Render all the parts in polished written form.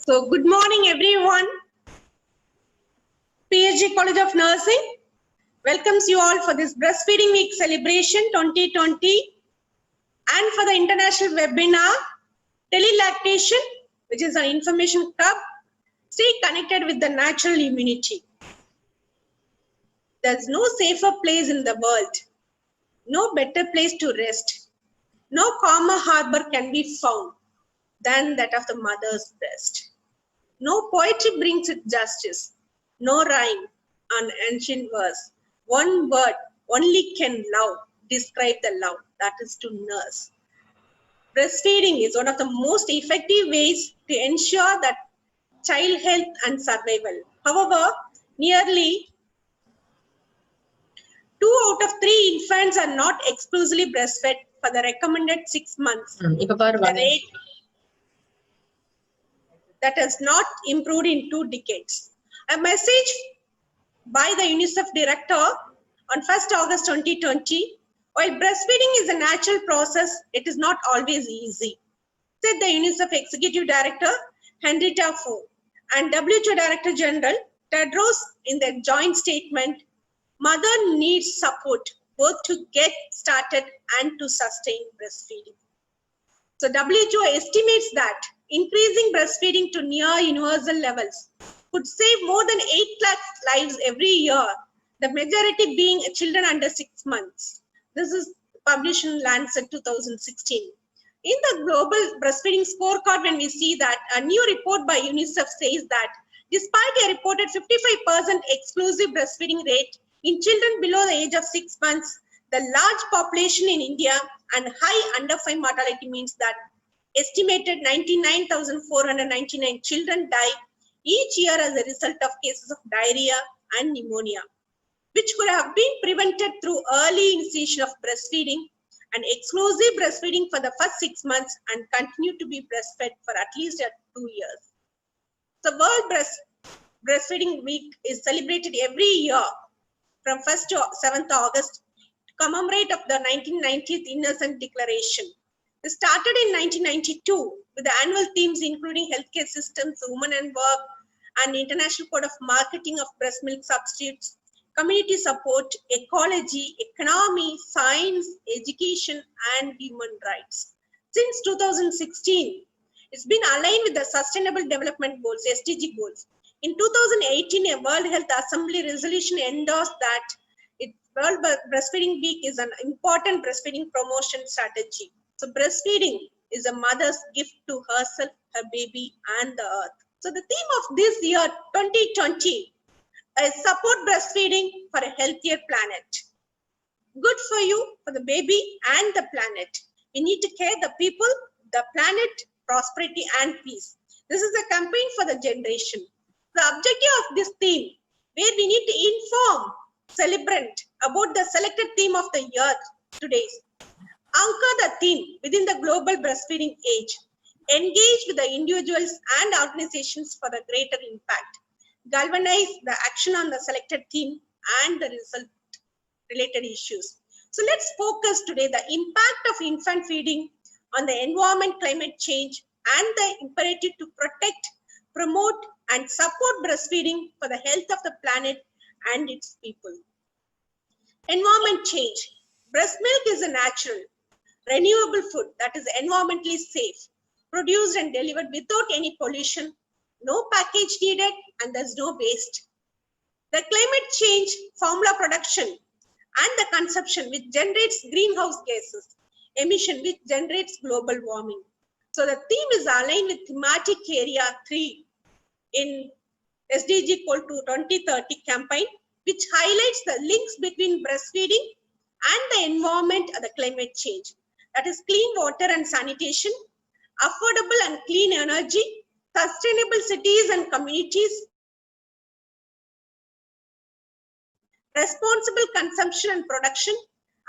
So, good morning, everyone. PSG College of Nursing welcomes you all for this Breastfeeding Week celebration 2020 and for the international webinar, Telelactation, which is an information hub. Stay connected with the natural immunity. There's no safer place in the world, no better place to rest, no calmer harbor can be found than that of the mother's breast. No poetry brings it justice, no rhyme on ancient verse. One word only can love, describe the love, that is to nurse. Breastfeeding is one of the most effective ways to ensure that child health and survival. However, nearly 2 out of 3 infants are not exclusively breastfed for the recommended 6 months. The rate that has not improved in 2 decades. A message by the UNICEF director on 1st August 2020, while breastfeeding is a natural process, it is not always easy, said the UNICEF Executive Director Henrietta Fore and WHO Director General Tedros in their joint statement. Mother needs support both to get started and to sustain breastfeeding. So WHO estimates that increasing breastfeeding to near universal levels could save more than 8 lakh lives every year, the majority being children under 6 months. This is published in Lancet 2016. In the global breastfeeding scorecard, when we see that a new report by UNICEF says that despite a reported 55% exclusive breastfeeding rate in children below the age of 6 months, the large population in India and high under 5 mortality means that estimated 99,499 children die each year as a result of cases of diarrhea and pneumonia, which could have been prevented through early initiation of breastfeeding and exclusive breastfeeding for the first 6 months and continue to be breastfed for at least 2 years. The World Breastfeeding Week is celebrated every year from 1st to 7th August to commemorate of the 1990th Innocent Declaration. It started in 1992 with the annual themes including healthcare systems, women and work, and International Code of Marketing of Breast Milk Substitutes, community support, ecology, economy, science, education, and human rights. Since 2016, it's been aligned with the Sustainable Development Goals, SDG goals. In 2018, a World Health Assembly resolution endorsed that World Breastfeeding Week is an important breastfeeding promotion strategy. So breastfeeding is a mother's gift to herself, her baby, and the earth. So the theme of this year, 2020, is support breastfeeding for a healthier planet. Good for you, for the baby, and the planet. We need to care the people, the planet, prosperity, and peace. This is a campaign for the generation. The objective of this theme, where we need to inform celebrant about the selected theme of the year today. Anchor the theme within the global breastfeeding age. Engage with the individuals and organizations for a greater impact. Galvanize the action on the selected theme and the result related issues. So let's focus today the impact of infant feeding on the environment, climate change, and the imperative to protect, promote, and support breastfeeding for the health of the planet and its people. Environment change. Breast milk is a natural, renewable food that is environmentally safe, produced and delivered without any pollution, no package needed, and there's no waste. The climate change, formula production, and the consumption which generates greenhouse gases, emission which generates global warming. So the theme is aligned with thematic area 3 in SDG Goal to 2030 campaign, which highlights the links between breastfeeding and the environment and the climate change. That is clean water and sanitation, affordable and clean energy, sustainable cities and communities, responsible consumption and production,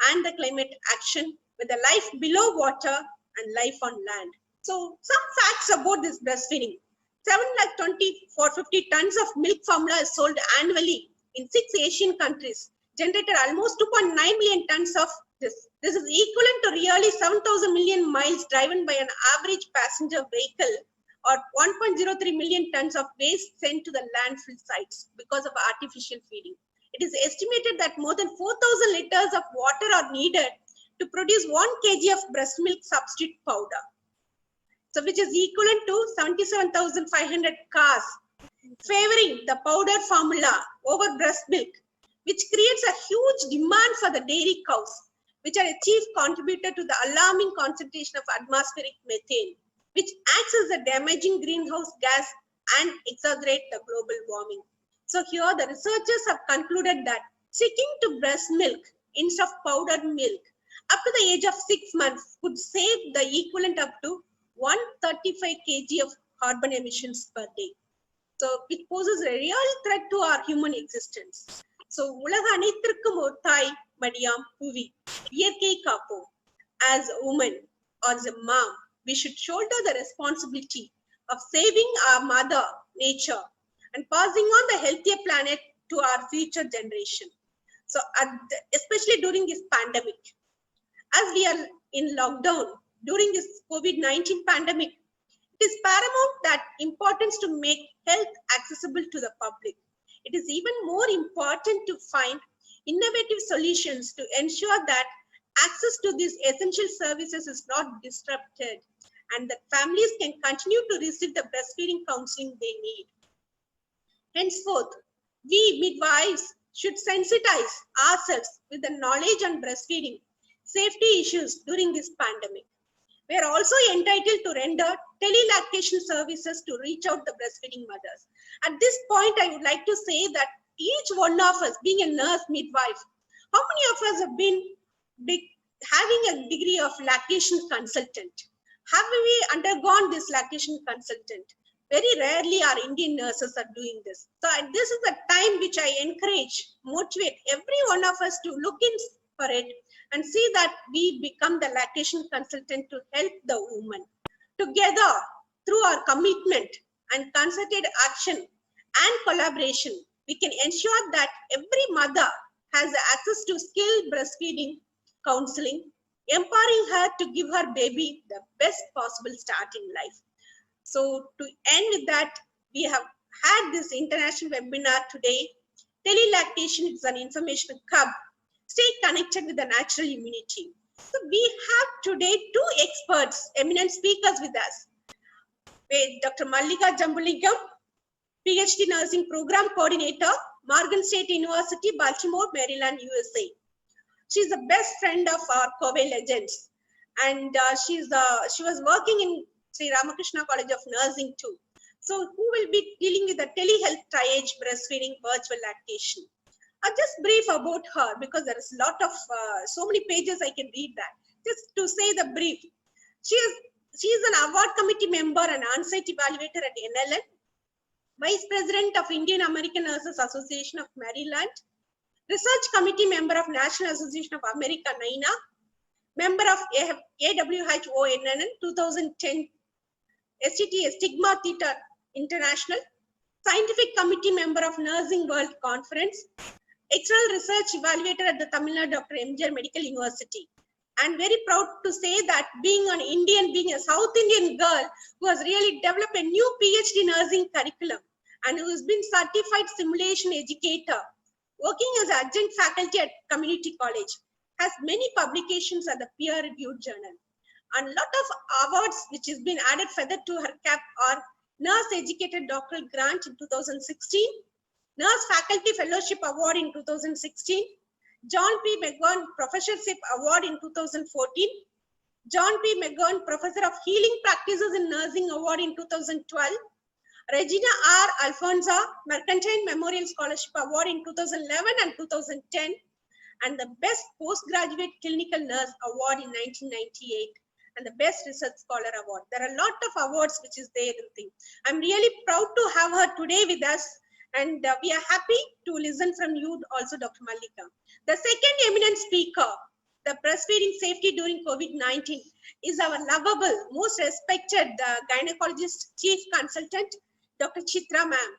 and the climate action with the life below water and life on land. So some facts about this breastfeeding. 7,20,450 tons of milk formula is sold annually in 6 Asian countries, generated almost 2.9 million tons of this. This is equivalent to really 7,000 million miles driven by an average passenger vehicle or 1.03 million tons of waste sent to the landfill sites because of artificial feeding. It is estimated that more than 4,000 liters of water are needed to produce 1 kg of breast milk substitute powder, so which is equivalent to 77,500 cars, favoring the powder formula over breast milk, which creates a huge demand for the dairy cows, which are a chief contributor to the alarming concentration of atmospheric methane, which acts as a damaging greenhouse gas and exaggerate the global warming. So here the researchers have concluded that switching to breast milk instead of powdered milk up to the age of 6 months could save the equivalent up to 135 kg of carbon emissions per day. So it poses a real threat to our human existence. So உலக அனைத்திற்கும் ஒரு தாய் மடியாம் புவி, இயற்கை காப்போம். As a woman or as a mom, we should shoulder the responsibility of saving our mother nature and passing on the healthier planet to our future generation. So especially during this pandemic, as we are in lockdown during this COVID-19 pandemic, it is paramount that importance to make health accessible to the public. It is even more important to find innovative solutions to ensure that access to these essential services is not disrupted and that families can continue to receive the breastfeeding counseling they need. Henceforth, we midwives should sensitize ourselves with the knowledge on breastfeeding safety issues during this pandemic. We are also entitled to render tele-lactation services to reach out the breastfeeding mothers. At this point, I would like to say that each one of us, being a nurse midwife, how many of us have been having a degree of lactation consultant? Have we undergone this lactation consultant? Very rarely our Indian nurses are doing this. So this is the time which I encourage, motivate every one of us to look in for it and see that we become the lactation consultant to help the woman. Together, through our commitment and concerted action and collaboration, we can ensure that every mother has access to skilled breastfeeding counseling, empowering her to give her baby the best possible start in life. So to end with that, we have had this international webinar today. Tele-lactation is an information hub. Stay connected with the natural immunity. So we have today two experts, eminent speakers with us. Dr. Mallika Jambulingam, PhD Nursing Program Coordinator, Morgan State University, Baltimore, Maryland, USA. She's the best friend of our Kobe legends. And she was working in Sri Ramakrishna College of Nursing too. So who will be dealing with the telehealth triage breastfeeding virtual lactation. I'll just brief about her because there is a lot of, so many pages I can read that. Just to say the brief. She is an award committee member and on-site evaluator at NLN, Vice President of Indian American Nurses Association of Maryland, Research Committee member of National Association of America, NINA, member of AWHONN 2010, STT Stigma Theta International, Scientific Committee member of Nursing World Conference, External Research Evaluator at the Tamil Nadu Dr. MGR Medical University. And very proud to say that being an Indian, being a South Indian girl who has really developed a new PhD nursing curriculum and who has been certified simulation educator, working as adjunct faculty at community college, has many publications at the peer-reviewed journal. And a lot of awards which has been added feather to her cap are Nurse Educated Doctoral Grant in 2016, Nurse Faculty Fellowship Award in 2016, John P. McGovern Professorship Award in 2014, John P. McGovern Professor of Healing Practices in Nursing Award in 2012, Regina R. Alfonso Mercantile Memorial Scholarship Award in 2011 and 2010, and the Best Postgraduate Clinical Nurse Award in 1998, and the Best Research Scholar Award. There are a lot of awards which is there. I'm really proud to have her today with us, and we are happy to listen from you also, Dr. Mallika. The second eminent speaker, the breastfeeding safety during COVID-19, is our lovable, most respected gynecologist chief consultant, Dr. Chitra ma'am,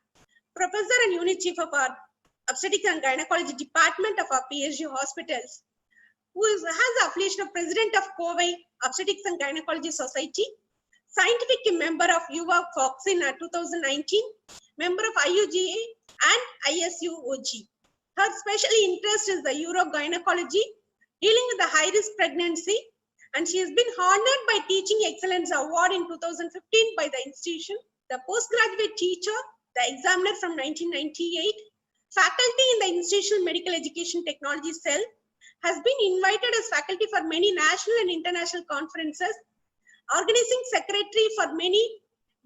professor and unit chief of our obstetrics and gynecology department of our PhD hospitals, who has the affiliation of president of Kobe Obstetrics and Gynecology Society, scientific member of UVA Fox in 2019, member of IUGA and ISUOG. Her special interest is the urogynecology, dealing with the high-risk pregnancy, and she has been honored by Teaching Excellence Award in 2015 by the institution, the postgraduate teacher, the examiner from 1998, faculty in the institutional medical education technology cell, has been invited as faculty for many national and international conferences, organizing secretary for many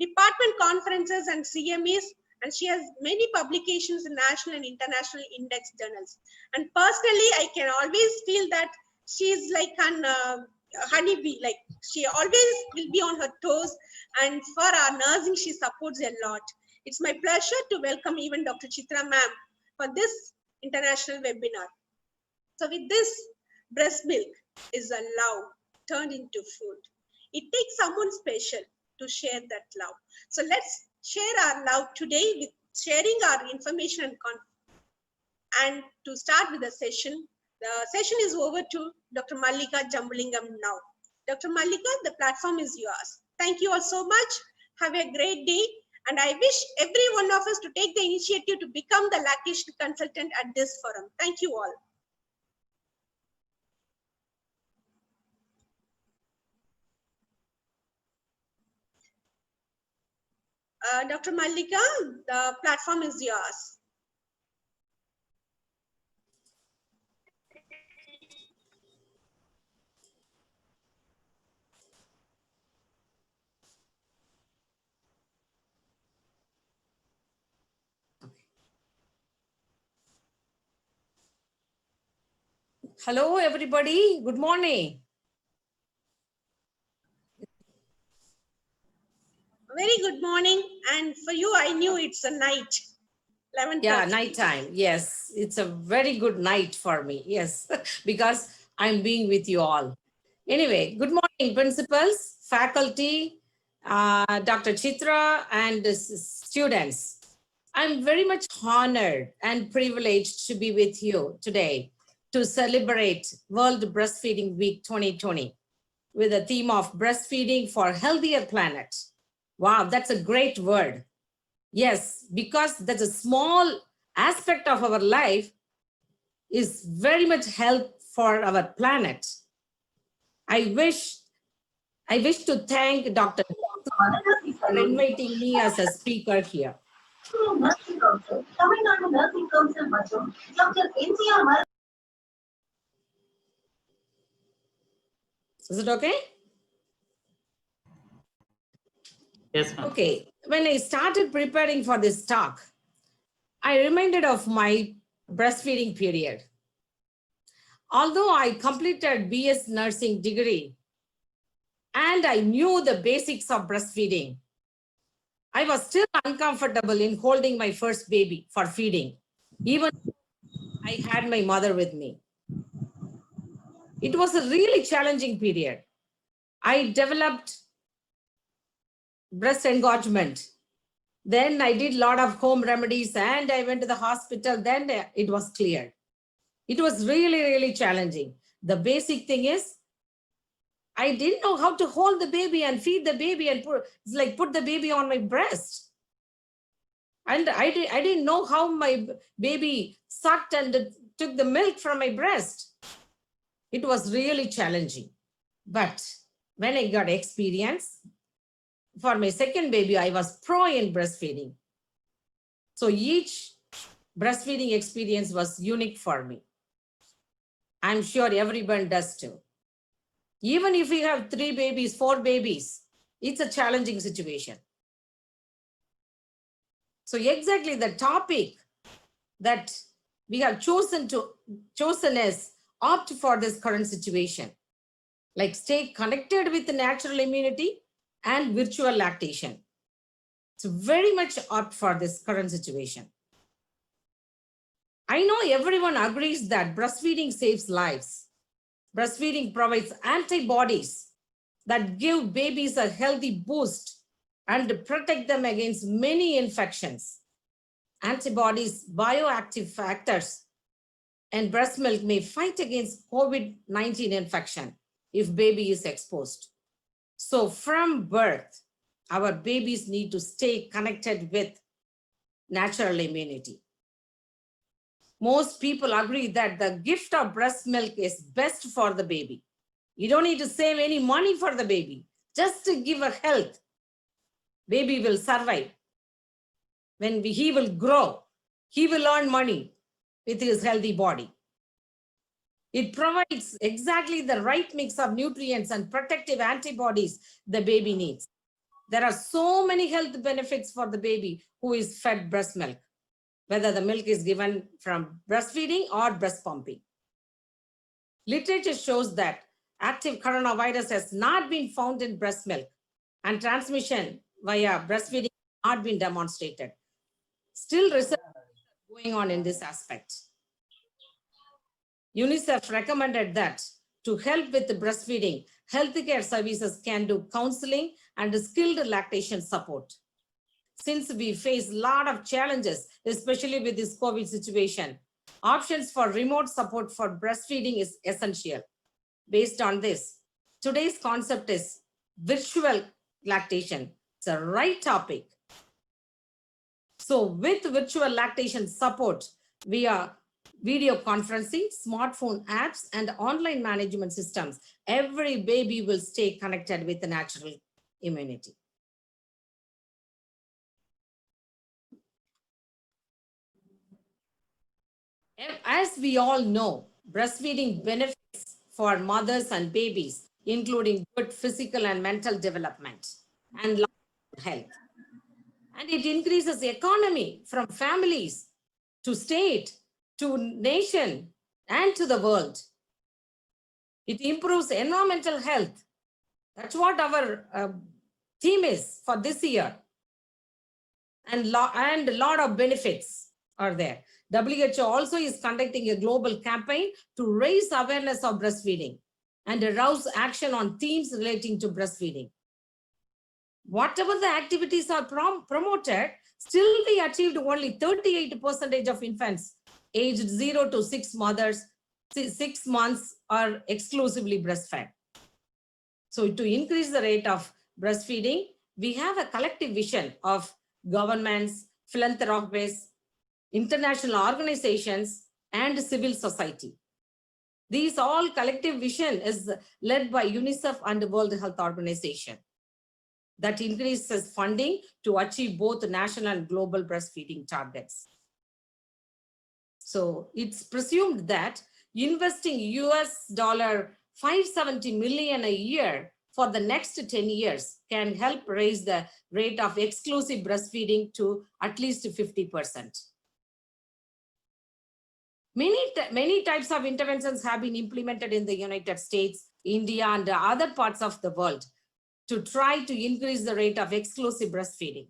department conferences and CMEs, and she has many publications in national and international index journals. And personally, I can always feel that she is like an honeybee, like she always will be on her toes, and for our nursing, she supports a lot. It's my pleasure to welcome even Dr. Chitra ma'am for this international webinar. So with this, breast milk is a love turned into food. It takes someone special to share that love. So let's share our love today with sharing our information and to start with the session is over to Dr. Mallika Jambulingam now. Dr. Mallika, the platform is yours. Thank you all so much. Have a great day. And I wish every one of us to take the initiative to become the lactation consultant at this forum. Thank you all. Dr. Mallika, the platform is yours. Hello, everybody. Good morning. Very good morning. And for you, I knew it's a night. 11:30. Yeah, nighttime. Yes, it's a very good night for me. Yes, because I'm being with you all. Anyway, good morning, principals, faculty, Dr. Chitra, and students. I'm very much honored and privileged to be with you today to celebrate World Breastfeeding Week 2020 with the theme of breastfeeding for a healthier planet. Wow, that's a great word. Yes, because that's a small aspect of our life is very much help for our planet. I wish to thank Dr. for inviting me as a speaker here. Is it okay? Yes, ma'am. Okay, when I started preparing for this talk, I reminded of my breastfeeding period. Although I completed BS nursing degree and I knew the basics of breastfeeding, I was still uncomfortable in holding my first baby for feeding, even I had my mother with me. It was a really challenging period. I developed breast engorgement. Then I did a lot of home remedies and I went to the hospital. Then it was cleared. It was really, really challenging. The basic thing is, I didn't know how to hold the baby and feed the baby and put the baby on my breast. And I didn't know how my baby sucked and took the milk from my breast. It was really challenging. But when I got experience, for my second baby, I was pro in breastfeeding. So each breastfeeding experience was unique for me. I'm sure everyone does too. Even if you have 3 babies, 4 babies, it's a challenging situation. So exactly the topic that we have chosen is opt for this current situation, like stay connected with the natural immunity and virtual lactation. So very much opt for this current situation. I know everyone agrees that breastfeeding saves lives. Breastfeeding provides antibodies that give babies a healthy boost and protect them against many infections. Antibodies, bioactive factors, and breast milk may fight against COVID-19 infection if baby is exposed. So from birth, our babies need to stay connected with natural immunity. Most people agree that the gift of breast milk is best for the baby. You don't need to save any money for the baby. Just to give a health, baby will survive. When he will grow, he will earn money with his healthy body. It provides exactly the right mix of nutrients and protective antibodies the baby needs. There are so many health benefits for the baby who is fed breast milk, whether the milk is given from breastfeeding or breast pumping. Literature shows that active coronavirus has not been found in breast milk, and transmission via breastfeeding has not been demonstrated. Still, research is going on in this aspect. UNICEF recommended that to help with the breastfeeding, healthcare services can do counseling and skilled lactation support. Since we face a lot of challenges, especially with this COVID situation, options for remote support for breastfeeding is essential. Based on this, today's concept is virtual lactation. It's a right topic. So with virtual lactation support via video conferencing, smartphone apps, and online management systems, every baby will stay connected with the natural immunity. As we all know, breastfeeding benefits for mothers and babies, including good physical and mental development and health. And it increases the economy from families to state, to nation, and to the world. It improves environmental health. That's what our theme is for this year. And a lot of benefits are there. WHO also is conducting a global campaign to raise awareness of breastfeeding and arouse action on themes relating to breastfeeding. Whatever the activities are promoted, still we achieved only 38% of infants aged 0 to 6 months are exclusively breastfed. So to increase the rate of breastfeeding, we have a collective vision of governments, philanthropists, international organizations, and civil society. These all collective vision is led by UNICEF and the World Health Organization that increases funding to achieve both national and global breastfeeding targets. So it's presumed that investing US $570 million a year for the next 10 years can help raise the rate of exclusive breastfeeding to at least 50%. Many types of interventions have been implemented in the United States, India, and other parts of the world to try to increase the rate of exclusive breastfeeding.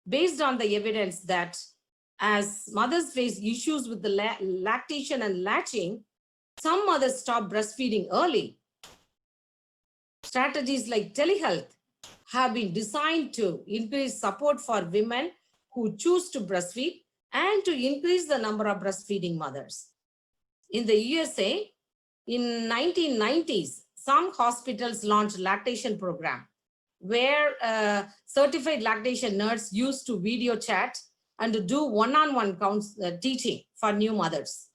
Based on the evidence that as mothers face issues with the lactation and latching, some mothers stop breastfeeding early. Strategies like telehealth have been designed to increase support for women who choose to breastfeed and to increase the number of breastfeeding mothers. In the USA, in 1990s, some hospitals launched lactation program where a certified lactation nurse used to video chat and do one-on-one teaching for new mothers.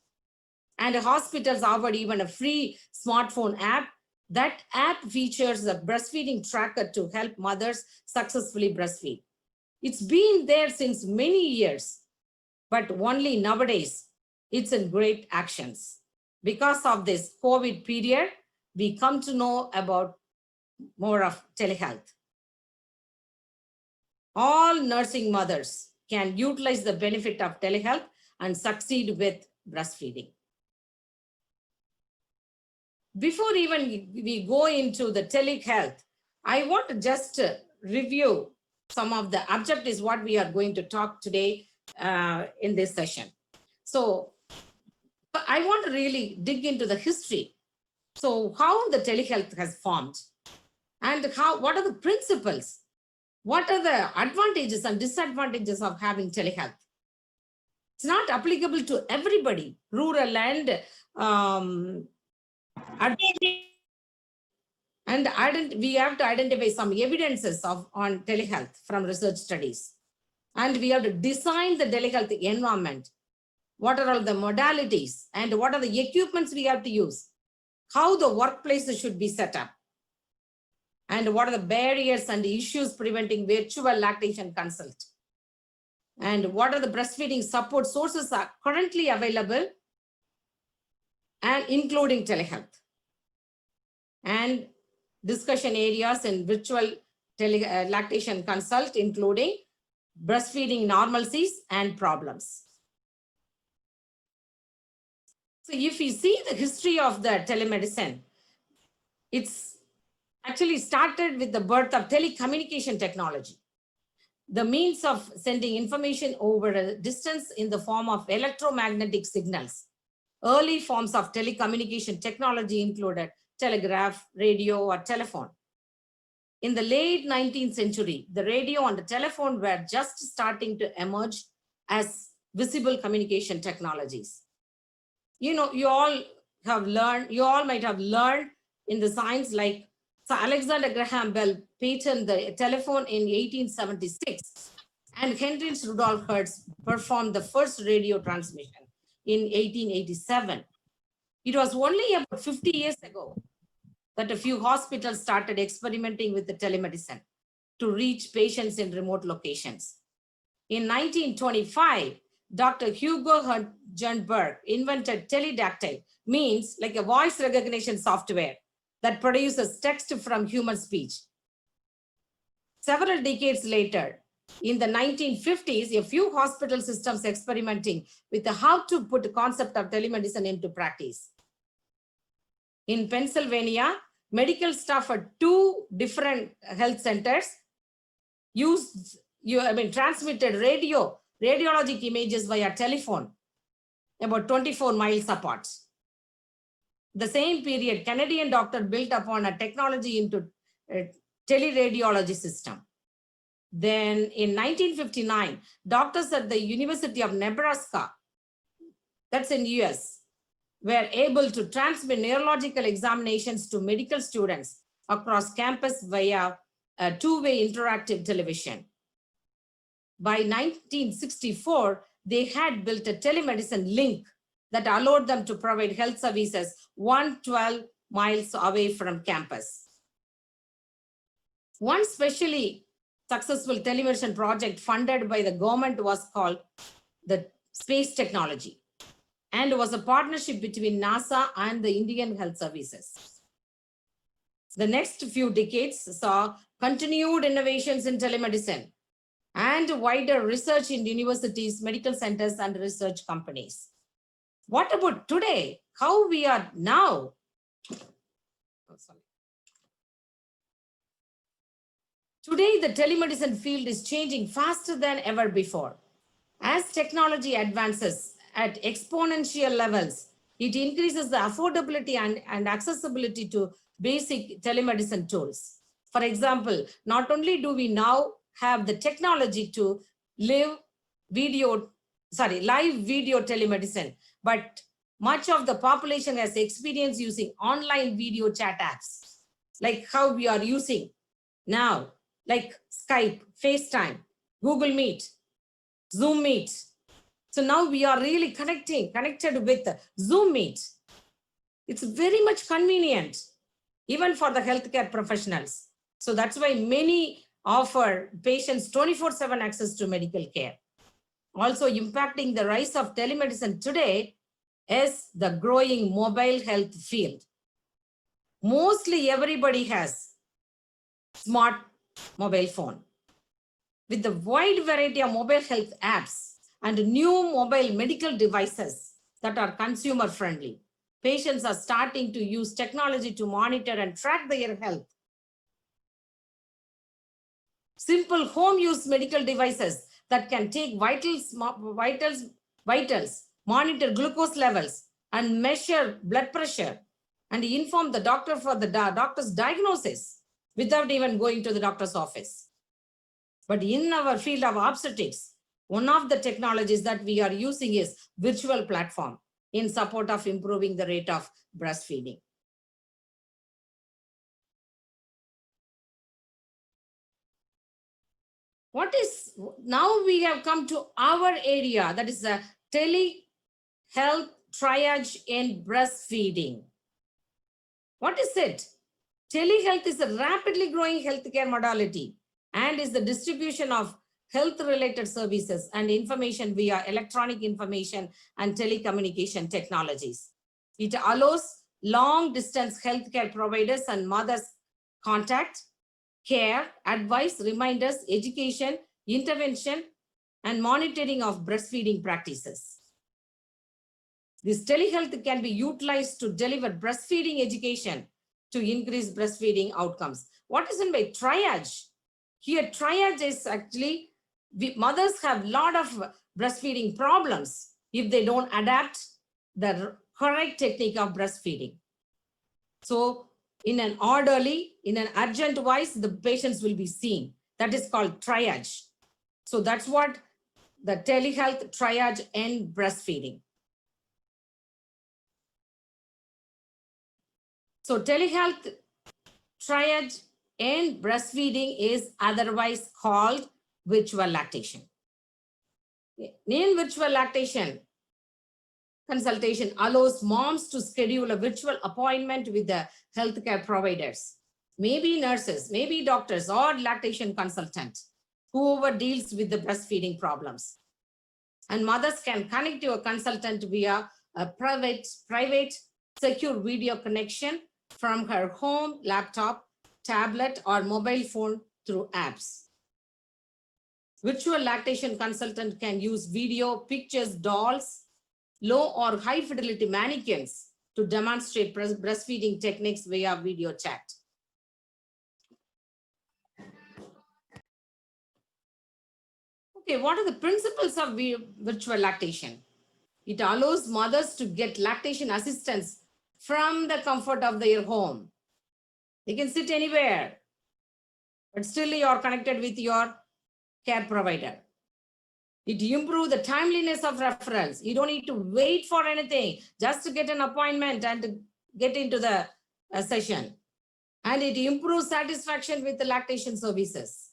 And hospitals offered even a free smartphone app. That app features a breastfeeding tracker to help mothers successfully breastfeed. It's been there since many years, but only nowadays it's in great actions. Because of this COVID period, we come to know about more of telehealth. All nursing mothers can utilize the benefit of telehealth and succeed with breastfeeding. Before even we go into the telehealth, I want to just review some of the objectives what we are going to talk today in this session. So I want to really dig into the history. So how the telehealth has formed and what are the principles? What are the advantages and disadvantages of having telehealth? It's not applicable to everybody, rural and And we have to identify some evidences on telehealth from research studies. And we have to design the telehealth environment. What are all the modalities and what are the equipments we have to use? How the workplaces should be set up. And what are the barriers and issues preventing virtual lactation consult? And what are the breastfeeding support sources are currently available, and including telehealth. And discussion areas in virtual lactation consult, including breastfeeding normalcies and problems. So if you see the history of the telemedicine, it's actually started with the birth of telecommunication technology. The means of sending information over a distance in the form of electromagnetic signals. Early forms of telecommunication technology included telegraph, radio, or telephone. In the late 19th century, the radio and the telephone were just starting to emerge as visible communication technologies. You know, you all might have learned in the science, like so Alexander Graham Bell patented the telephone in 1876, and Henry Rudolf Hertz performed the first radio transmission in 1887. It was only about 50 years ago that a few hospitals started experimenting with the telemedicine to reach patients in remote locations. In 1925, Dr. Hugo Jernberg invented teledactyl, means like a voice recognition software that produces text from human speech. Several decades later, in the 1950s, a few hospital systems experimenting with how to put the concept of telemedicine into practice. In Pennsylvania, medical staff at 2 different health centers transmitted radiologic images via telephone about 24 miles apart. The same period, Canadian doctor built upon a technology into a teleradiology system. Then in 1959, doctors at the University of Nebraska, that's in US, were able to transmit neurological examinations to medical students across campus via a 2-way interactive television. By 1964, they had built a telemedicine link that allowed them to provide health services 112 miles away from campus. One specially successful telemedicine project funded by the government was called the Space Technology, and was a partnership between NASA and the Indian Health Services. The next few decades saw continued innovations in telemedicine and wider research in universities, medical centers, and research companies. What about today? How we are now? Today, the telemedicine field is changing faster than ever before. As technology advances at exponential levels, it increases the affordability and accessibility to basic telemedicine tools. For example, not only do we now have the technology to live video telemedicine, but much of the population has experience using online video chat apps, like how we are using now, like Skype, FaceTime, Google Meet, Zoom Meet. So now we are really connected with Zoom Meet. It's very much convenient, even for the healthcare professionals. So that's why many offer patients 24/7 access to medical care. Also impacting the rise of telemedicine today is the growing mobile health field. Mostly everybody has smart mobile phone. With the wide variety of mobile health apps and new mobile medical devices that are consumer friendly, patients are starting to use technology to monitor and track their health. Simple home use medical devices that can take vitals, monitor glucose levels, and measure blood pressure, and inform the doctor for the doctor's diagnosis without even going to the doctor's office. But in our field of obstetrics, one of the technologies that we are using is virtual platform in support of improving the rate of breastfeeding. What is, now we have come to our area, that is the telehealth triage in breastfeeding. What is it? Telehealth is a rapidly growing healthcare modality and is the distribution of health-related services and information via electronic information and telecommunication technologies. It allows long-distance healthcare providers and mothers contact, care, advice, reminders, education, intervention, and monitoring of breastfeeding practices. This telehealth can be utilized to deliver breastfeeding education to increase breastfeeding outcomes. What is meant by triage? Here, triage is actually, mothers have a lot of breastfeeding problems if they don't adapt the correct technique of breastfeeding. So in an orderly, in an urgent wise, the patients will be seen. That is called triage. So that's what the telehealth triage and breastfeeding. So telehealth triage and breastfeeding is otherwise called virtual lactation. In virtual lactation, consultation allows moms to schedule a virtual appointment with the healthcare providers, maybe nurses, maybe doctors or lactation consultant, whoever deals with the breastfeeding problems. And mothers can connect to a consultant via a private secure video connection from her home, laptop, tablet, or mobile phone through apps. Virtual lactation consultant can use video, pictures, dolls, low or high fidelity mannequins to demonstrate breastfeeding techniques via video chat. Okay, what are the principles of virtual lactation? It allows mothers to get lactation assistance from the comfort of their home. They can sit anywhere, but still you are connected with your care provider. It improves the timeliness of referrals. You don't need to wait for anything, just to get an appointment and to get into the session. And it improves satisfaction with the lactation services.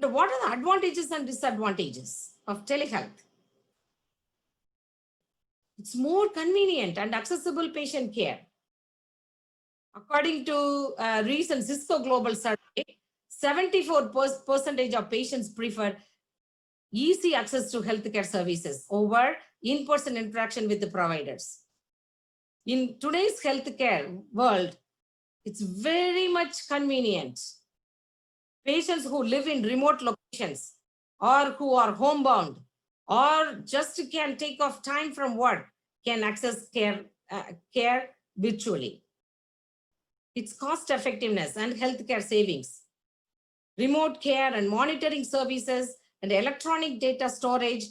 And what are the advantages and disadvantages of telehealth? It's more convenient and accessible patient care. According to a recent Cisco Global Survey, 74% of patients prefer easy access to healthcare services over in-person interaction with the providers. In today's healthcare world, it's very much convenient. Patients who live in remote locations or who are homebound or just can take off time from work can access care virtually. Its cost effectiveness and healthcare savings, remote care and monitoring services, and electronic data storage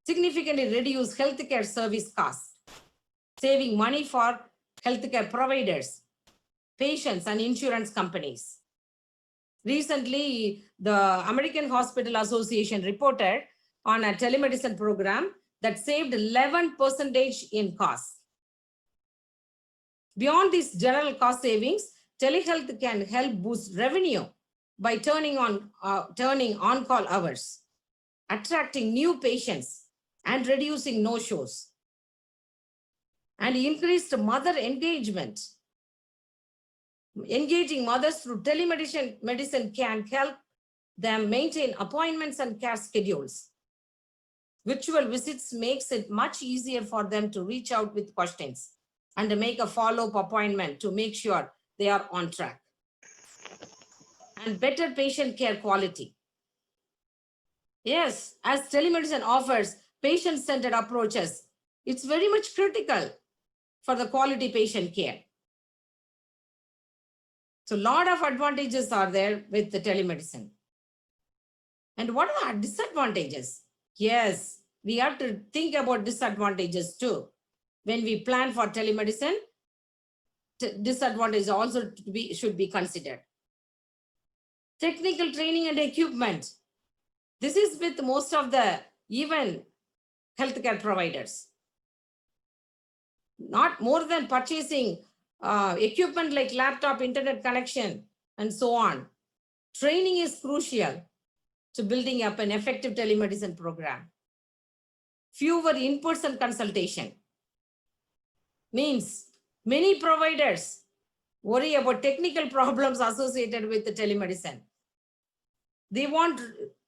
significantly reduce healthcare service costs, saving money for healthcare providers, patients, and insurance companies. Recently, the American Hospital Association reported on a telemedicine program that saved 11% in costs. Beyond these general cost savings, telehealth can help boost revenue by turning on-call hours, attracting new patients, and reducing no-shows, and increased mother engagement. Engaging mothers through telemedicine can help them maintain appointments and care schedules. Virtual visits makes it much easier for them to reach out with questions and to make a follow-up appointment to make sure they are on track. And better patient care quality. Yes, as telemedicine offers patient-centered approaches, it's very much critical for the quality patient care. So a lot of advantages are there with the telemedicine. And what are the disadvantages? Yes, we have to think about disadvantages too. When we plan for telemedicine, disadvantages also should be considered. Technical training and equipment. This is with most of the even healthcare providers. Not more than purchasing equipment like laptop, internet connection, and so on. Training is crucial to building up an effective telemedicine program. Fewer in-person consultation means many providers worry about technical problems associated with the telemedicine. They want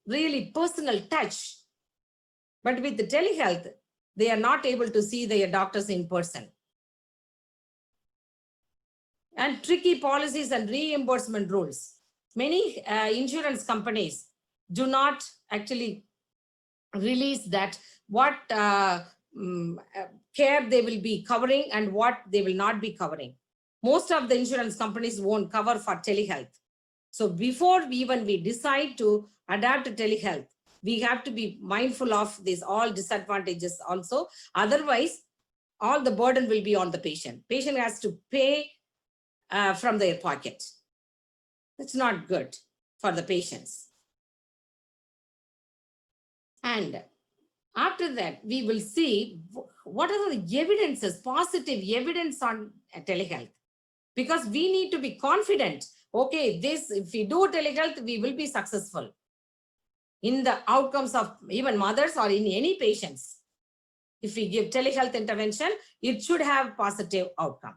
really personal touch, but with the telehealth, they are not able to see their doctors in person. And tricky policies and reimbursement rules. Many insurance companies do not actually release that what care they will be covering and what they will not be covering. Most of the insurance companies won't cover for telehealth. So before we decide to adapt to telehealth, we have to be mindful of these all disadvantages also. Otherwise, all the burden will be on the patient. Patient has to pay from their pocket. That's not good for the patients. And after that, we will see what are the evidences, positive evidence on telehealth. Because we need to be confident, okay, this, if we do telehealth, we will be successful in the outcomes of even mothers or in any patients. If we give telehealth intervention, it should have positive outcome.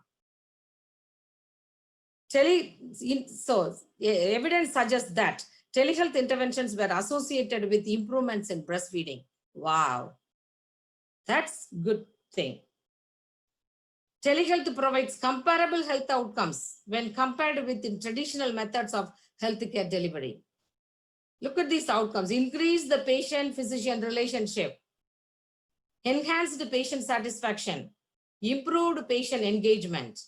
So evidence suggests that telehealth interventions were associated with improvements in breastfeeding. Wow, that's good thing. Telehealth provides comparable health outcomes when compared with the traditional methods of healthcare delivery. Look at these outcomes: increase the patient-physician relationship, enhanced patient satisfaction, improved patient engagement.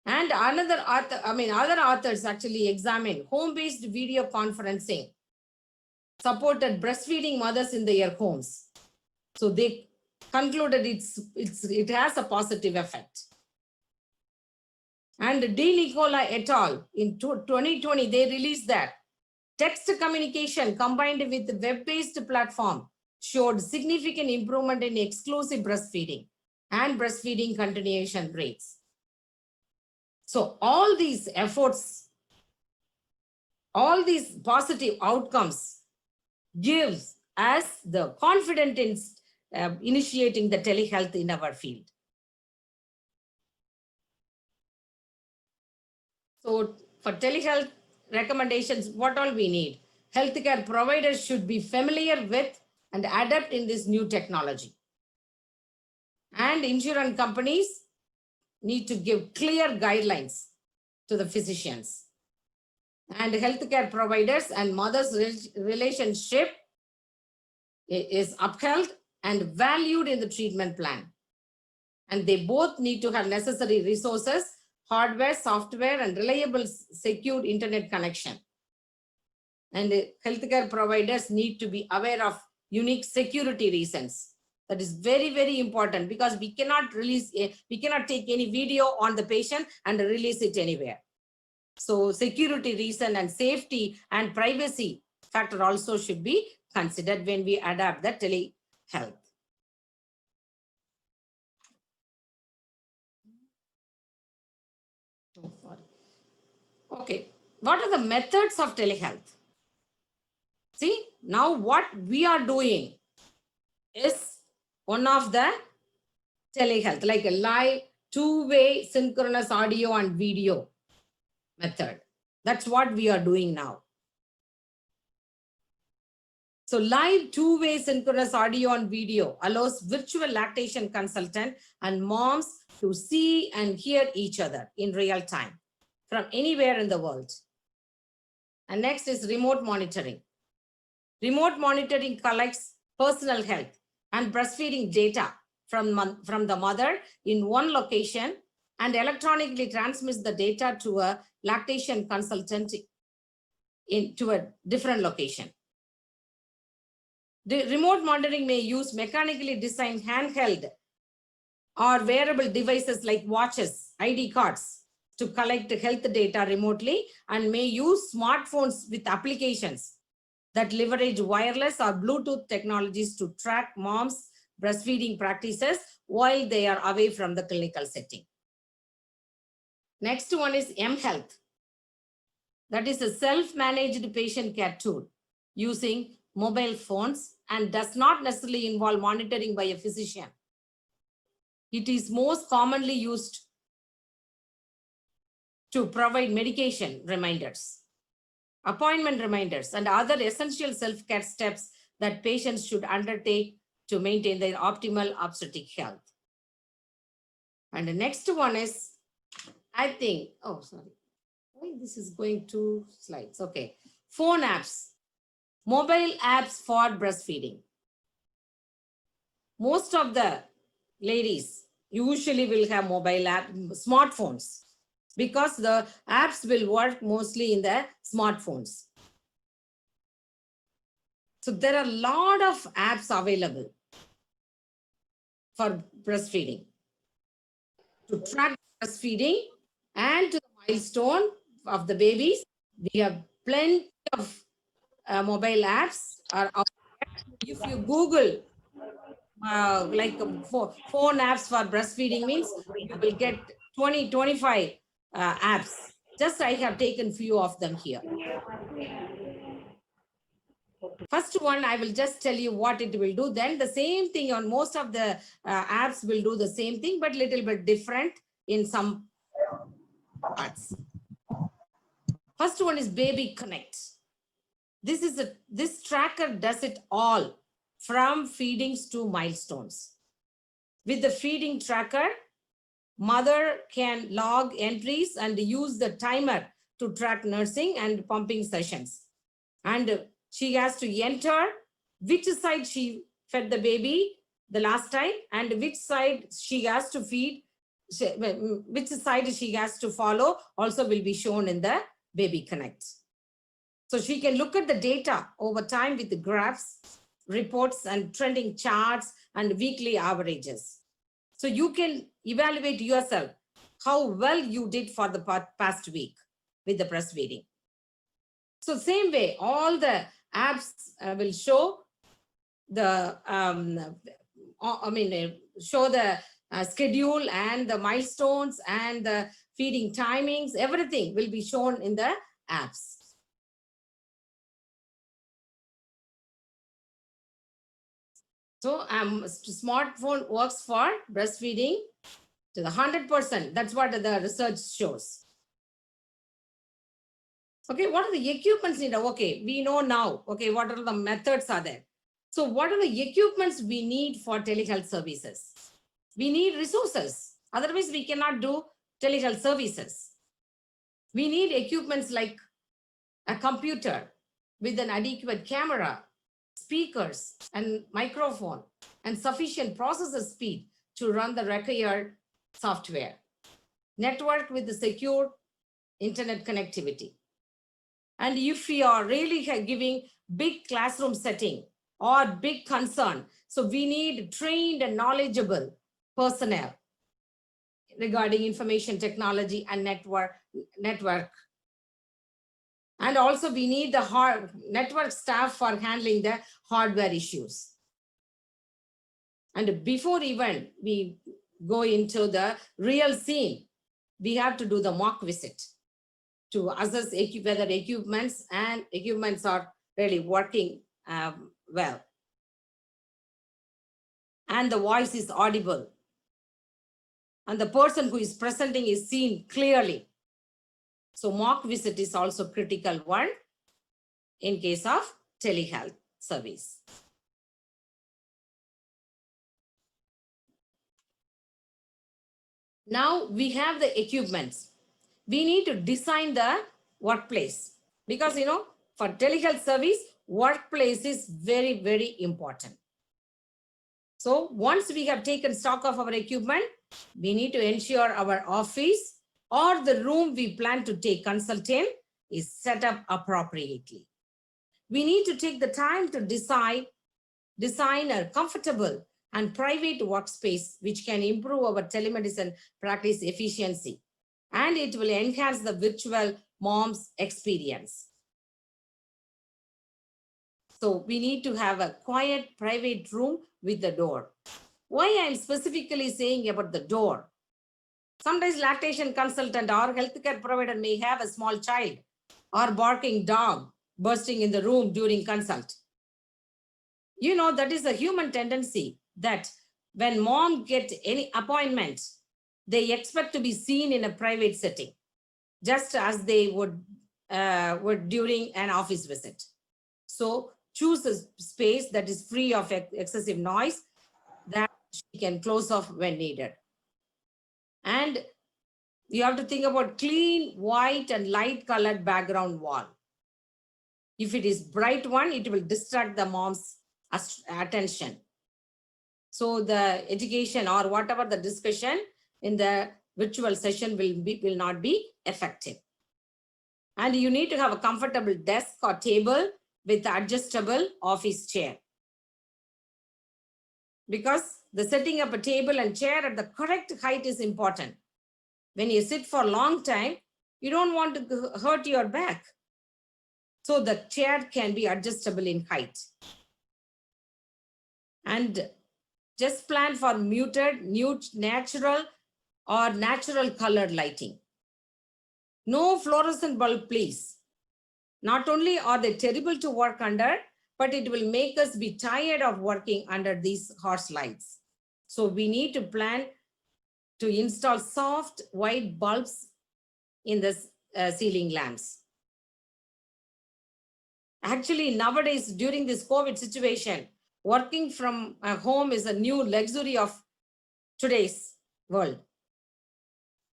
And other authors actually examine home-based video conferencing, supported breastfeeding mothers in their homes. So they concluded it has a positive effect. And De Nicola et al. In 2020, they released that text communication combined with web-based platform showed significant improvement in exclusive breastfeeding and breastfeeding continuation rates. So all these efforts, all these positive outcomes gives us the confidence in initiating the telehealth in our field. So for telehealth recommendations, what all we need? Healthcare providers should be familiar with and adapt in this new technology. And insurance companies need to give clear guidelines to the physicians. And healthcare providers and mothers' relationship is upheld and valued in the treatment plan. And they both need to have necessary resources, hardware, software, and reliable, secure internet connection. And healthcare providers need to be aware of unique security reasons. That is very, very important, because we cannot take any video on the patient and release it anywhere. So security reason and safety and privacy factor also should be considered when we adapt the telehealth. Okay, what are the methods of telehealth? See, now what we are doing is one of the telehealth, like a live two-way synchronous audio and video method. That's what we are doing now. So live two-way synchronous audio and video allows virtual lactation consultant and moms to see and hear each other in real time from anywhere in the world. And next is remote monitoring. Remote monitoring collects personal health and breastfeeding data from the mother in one location and transmits the data to a lactation consultant to a different location. The remote monitoring may use mechanically designed handheld or wearable devices like watches, ID cards to collect health data remotely, and may use smartphones with applications that leverage wireless or Bluetooth technologies to track moms' breastfeeding practices while they are away from the clinical setting. Next one is mHealth. That is a self-managed patient care tool using mobile phones and does not necessarily involve monitoring by a physician. It is most commonly used to provide medication reminders, appointment reminders, and other essential self-care steps that patients should undertake to maintain their optimal obstetric health. And the next one is, I think, oh, sorry. Why this is going to slides? Okay. Phone apps, mobile apps for breastfeeding. Most of the ladies usually will have mobile app, smartphones, because the apps will work mostly in the smartphones. So there are a lot of apps available for breastfeeding, to track breastfeeding and to the milestone of the babies. We have plenty of mobile apps. If you Google phone apps for breastfeeding means, you will get 20, 25 apps. Just I have taken few of them here. First one, I will just tell you what it will do. Then the same thing on most of the apps will do the same thing, but little bit different in some parts. First one is Baby Connect. This tracker does it all from feedings to milestones. With the feeding tracker, mother can log entries and use the timer to track nursing and pumping sessions. And she has to enter which side she fed the baby the last time and which side she has to feed, which side she has to follow also will be shown in the Baby Connect. So she can look at the data over time with the graphs, reports and trending charts and weekly averages. So you can evaluate yourself how well you did for the past week with the breastfeeding. So same way, all the apps will show the, show the schedule and the milestones and the feeding timings, everything will be shown in the apps. So smartphone works for breastfeeding to the 100%. That's what the research shows. Okay, what are the equipments needed? Okay, we know now. Okay, what are the methods are there? So what are the equipments we need for telehealth services? We need resources. Otherwise, we cannot do telehealth services. We need equipments like a computer with an adequate camera, speakers and microphone, and sufficient processor speed to run the required software. Network with the secure internet connectivity. And if we are really giving big classroom setting or big concern, so we need trained and knowledgeable personnel regarding information technology and network. And also we need the network staff for handling the hardware issues. And before even we go into the real scene, we have to do the mock visit to assess whether equipments are really working well. And the voice is audible. And the person who is presenting is seen clearly. So mock visit is also critical one in case of telehealth service. Now we have the equipments. We need to design the workplace because, for telehealth service, workplace is very, very important. So once we have taken stock of our equipment, we need to ensure our office or the room we plan to take consult in is set up appropriately. We need to take the time to design a comfortable and private workspace which can improve our telemedicine practice efficiency, and it will enhance the virtual mom's experience. So we need to have a quiet private room with the door. Why I'm specifically saying about the door? Sometimes lactation consultant or healthcare provider may have a small child or barking dog bursting in the room during consult. You know, that is a human tendency that when mom get any appointment, they expect to be seen in a private setting, just as they would during an office visit. So choose a space that is free of excessive noise that she can close off when needed. And you have to think about clean, white and light colored background wall. If it is bright one, it will distract the mom's attention. So the education or whatever the discussion in the virtual session will not be effective. And you need to have a comfortable desk or table with adjustable office chair. Because the setting up a table and chair at the correct height is important. When you sit for a long time, you don't want to hurt your back. So the chair can be adjustable in height. And just plan for muted, natural or natural colored lighting. No fluorescent bulb, please. Not only are they terrible to work under, but it will make us be tired of working under these harsh lights. So we need to plan to install soft white bulbs in the ceiling lamps. Actually, nowadays, during this COVID situation, working from home is a new luxury of today's world.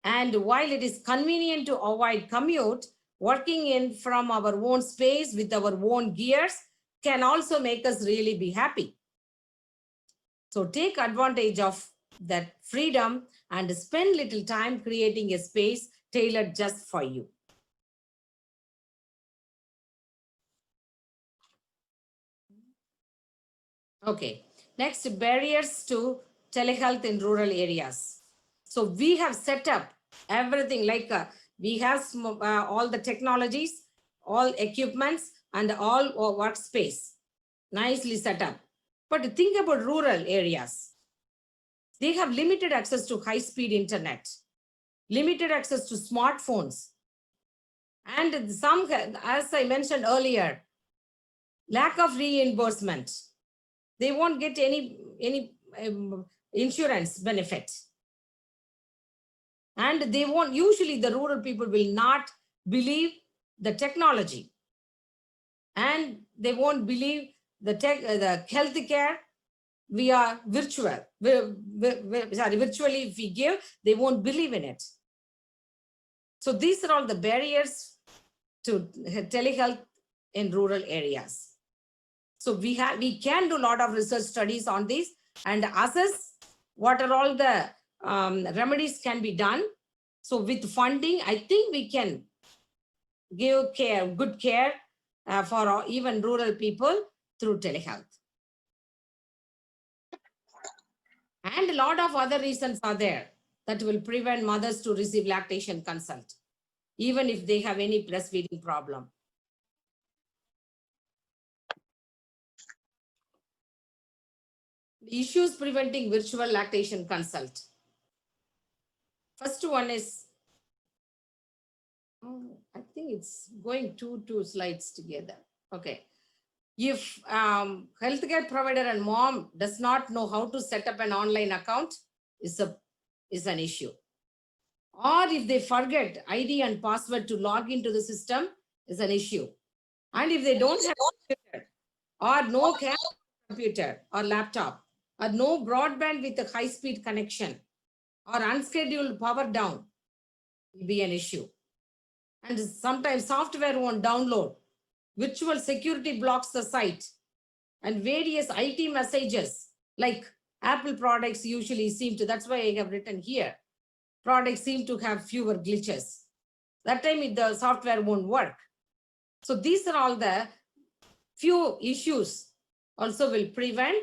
And while it is convenient to avoid commute, working in from our own space with our own gears can also make us really be happy. So take advantage of that freedom and spend little time creating a space tailored just for you. Okay, next, barriers to telehealth in rural areas. So we have set up everything like we have all the technologies, all equipments and all workspace nicely set up. But think about rural areas. They have limited access to high-speed internet, limited access to smartphones. And some, as I mentioned earlier, lack of reimbursement. They won't get any insurance benefit. And they won't, usually the rural people will not believe the technology. And they won't believe the healthcare via virtual. Virtually if we give, they won't believe in it. So these are all the barriers to telehealth in rural areas. So we can do a lot of research studies on this and assess what are all the remedies can be done. So with funding, I think we can give good care for even rural people through telehealth. And a lot of other reasons are there that will prevent mothers to receive lactation consult, even if they have any breastfeeding problem. Issues preventing virtual lactation consult. First one is, I think it's going two slides together. Okay. If healthcare provider and mom does not know how to set up an online account, is an issue. Or if they forget ID and password to log into the system, is an issue. And if they don't have a computer or no computer or laptop, or no broadband with a high-speed connection, or unscheduled power down, will be an issue. And sometimes software won't download. Virtual security blocks the site. And various IT messages, like Apple products usually seem to, that's why I have written here, products seem to have fewer glitches. That time the software won't work. So these are all the few issues also will prevent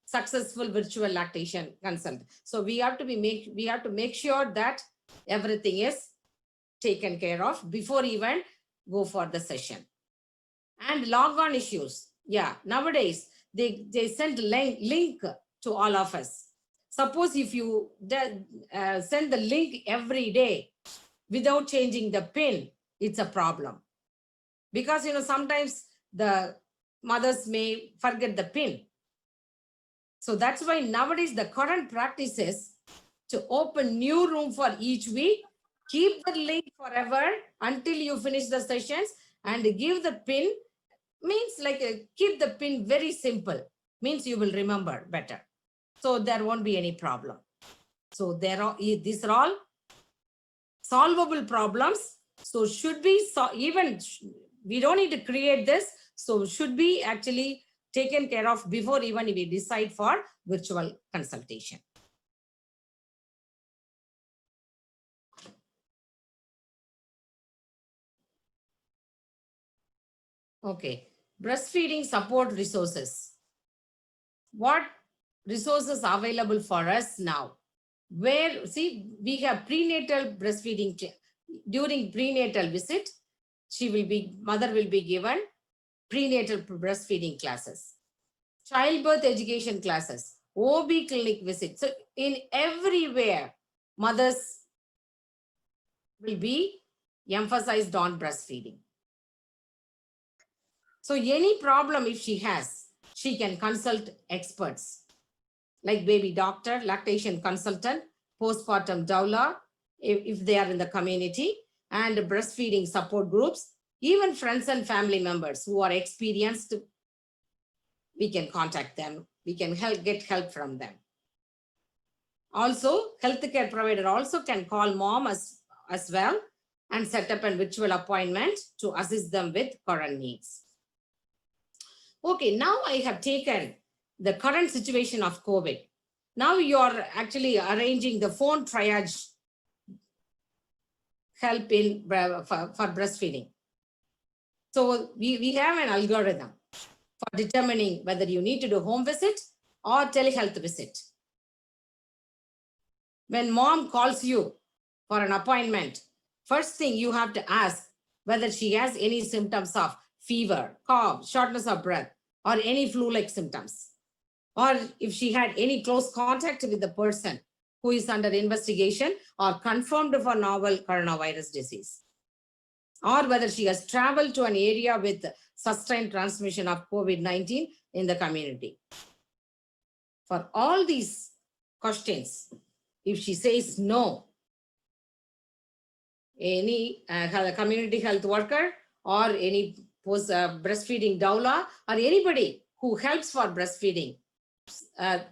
successful virtual lactation consult. So we have to make sure that everything is taken care of before even go for the session. And log on issues. Yeah, nowadays they send link to all of us. Suppose if you send the link every day without changing the pin, it's a problem. Because, sometimes the mothers may forget the pin. So that's why nowadays the current practice is to open new room for each week, keep the link forever until you finish the sessions, and give the pin. Means like keep the pin very simple, means you will remember better. So there won't be any problem. So these are all solvable problems. So should be, we don't need to create this. So should be actually taken care of before even we decide for virtual consultation. Okay, breastfeeding support resources. What resources are available for us now? Where, see, we have prenatal breastfeeding. During prenatal visit, mother will be given prenatal breastfeeding classes, childbirth education classes, OB clinic visits. So in everywhere, mothers will be emphasized on breastfeeding. So any problem if she has, she can consult experts like baby doctor, lactation consultant, postpartum doula, if they are in the community, and breastfeeding support groups, even friends and family members who are experienced, we can contact them. We can get help from them. Also, healthcare provider also can call mom as well and set up a virtual appointment to assist them with current needs. Okay, now I have taken the current situation of COVID. Now you are actually arranging the phone triage help for breastfeeding. So we have an algorithm for determining whether you need to do home visit or telehealth visit. When mom calls you for an appointment, first thing you have to ask whether she has any symptoms of fever, cough, shortness of breath, or any flu-like symptoms. Or if she had any close contact with the person who is under investigation or confirmed for novel coronavirus disease. Or whether she has traveled to an area with sustained transmission of COVID-19 in the community. For all these questions, if she says no, any community health worker or any breastfeeding doula or anybody who helps for breastfeeding,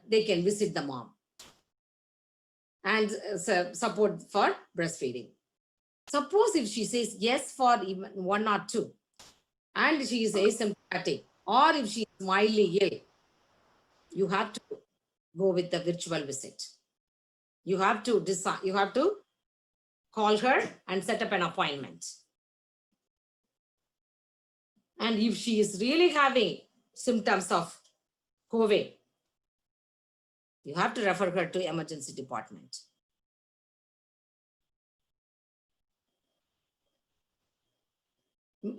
they can visit the mom and support for breastfeeding. Suppose if she says yes for even 1 or 2 and she is asymptomatic, or if she is mildly ill, you have to go with the virtual visit. You have to decide, you have to call her and set up an appointment. And if she is really having symptoms of COVID, you have to refer her to emergency department.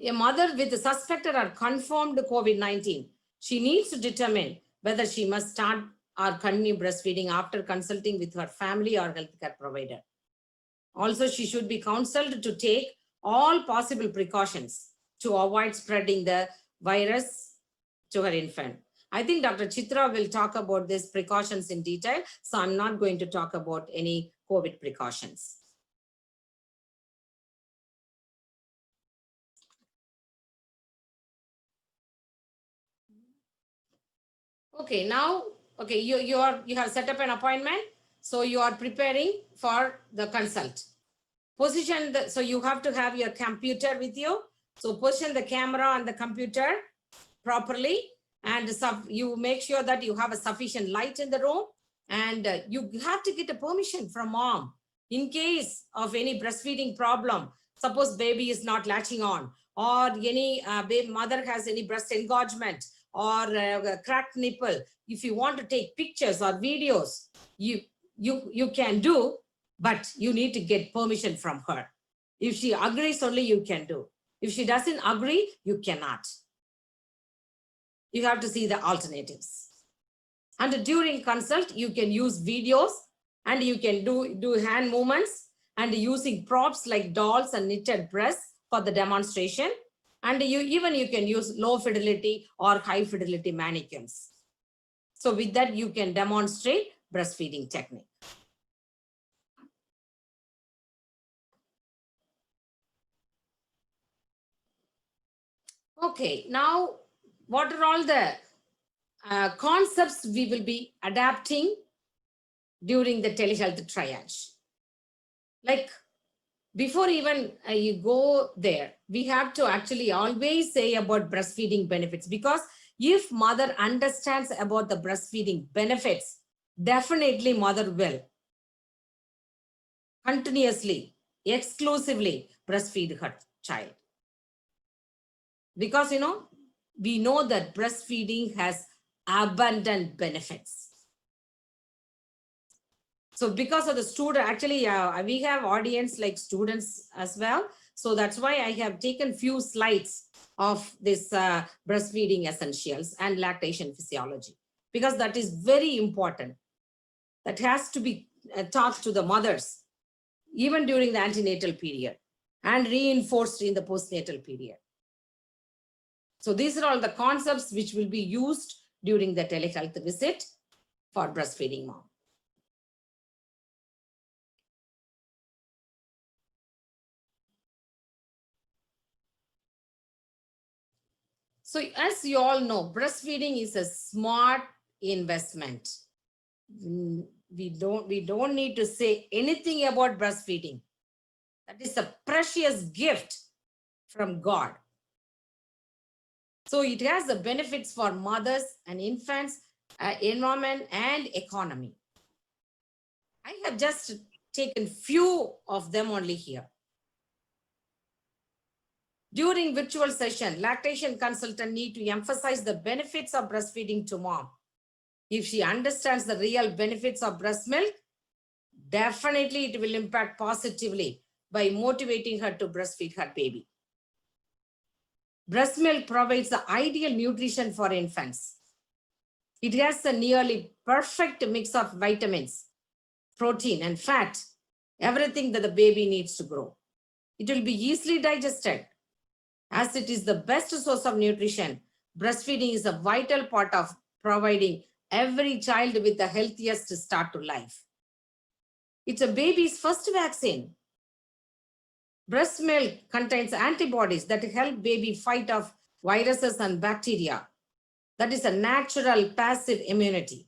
A mother with suspected or confirmed COVID-19, she needs to determine whether she must start or continue breastfeeding after consulting with her family or healthcare provider. Also, she should be counseled to take all possible precautions to avoid spreading the virus to her infant. I think Dr. Chitra will talk about these precautions in detail, so I'm not going to talk about any COVID precautions. Okay, now, okay, you have set up an appointment, so you are preparing for the consult. Position so you have to have your computer with you. So position the camera on the computer properly, and you make sure that you have a sufficient light in the room, and you have to get a permission from mom in case of any breastfeeding problem. Suppose baby is not latching on, or any mother has any breast engorgement or cracked nipple. If you want to take pictures or videos, you can do, but you need to get permission from her. If she agrees, only you can do. If she doesn't agree, you cannot. You have to see the alternatives. And during consult, you can use videos and you can do hand movements and using props like dolls and knitted breasts for the demonstration. And you can use low fidelity or high fidelity mannequins. So with that, you can demonstrate breastfeeding technique. Okay, now what are all the concepts we will be adapting during the telehealth triage? Like before even you go there, we have to actually always say about breastfeeding benefits, because if mother understands about the breastfeeding benefits, definitely mother will continuously, exclusively breastfeed her child. Because, we know that breastfeeding has abundant benefits. So because of the student, actually, we have audience like students as well. So that's why I have taken few slides of this breastfeeding essentials and lactation physiology, because that is very important. That has to be taught to the mothers, even during the antenatal period, and reinforced in the postnatal period. So these are all the concepts which will be used during the telehealth visit for breastfeeding mom. So as you all know, breastfeeding is a smart investment. We don't need to say anything about breastfeeding. That is a precious gift from God. So it has the benefits for mothers and infants, environment and economy. I have just taken few of them only here. During virtual session, lactation consultant need to emphasize the benefits of breastfeeding to mom. If she understands the real benefits of breast milk, definitely it will impact positively by motivating her to breastfeed her baby. Breast milk provides the ideal nutrition for infants. It has a nearly perfect mix of vitamins, protein, and fat, everything that the baby needs to grow. It will be easily digested. As it is the best source of nutrition, breastfeeding is a vital part of providing every child with the healthiest start to life. It's a baby's first vaccine. Breast milk contains antibodies that help baby fight off viruses and bacteria. That is a natural passive immunity.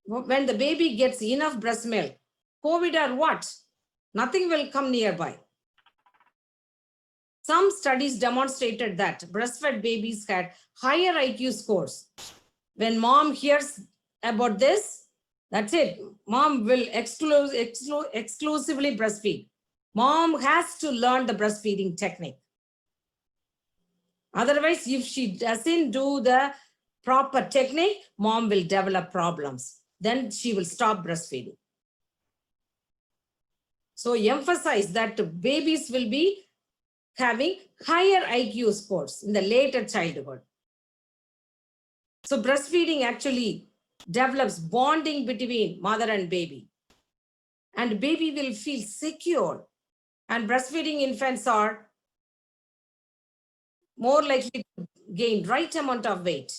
When the baby gets enough breast milk, COVID or what, nothing will come nearby. Some studies demonstrated that breastfed babies had higher IQ scores. When mom hears about this, that's it. Mom will exclusively breastfeed. Mom has to learn the breastfeeding technique. Otherwise, if she doesn't do the proper technique, mom will develop problems. Then she will stop breastfeeding. So emphasize that babies will be having higher IQ scores in the later childhood. So breastfeeding actually develops bonding between mother and baby. And baby will feel secure. And breastfeeding infants are more likely to gain right amount of weight.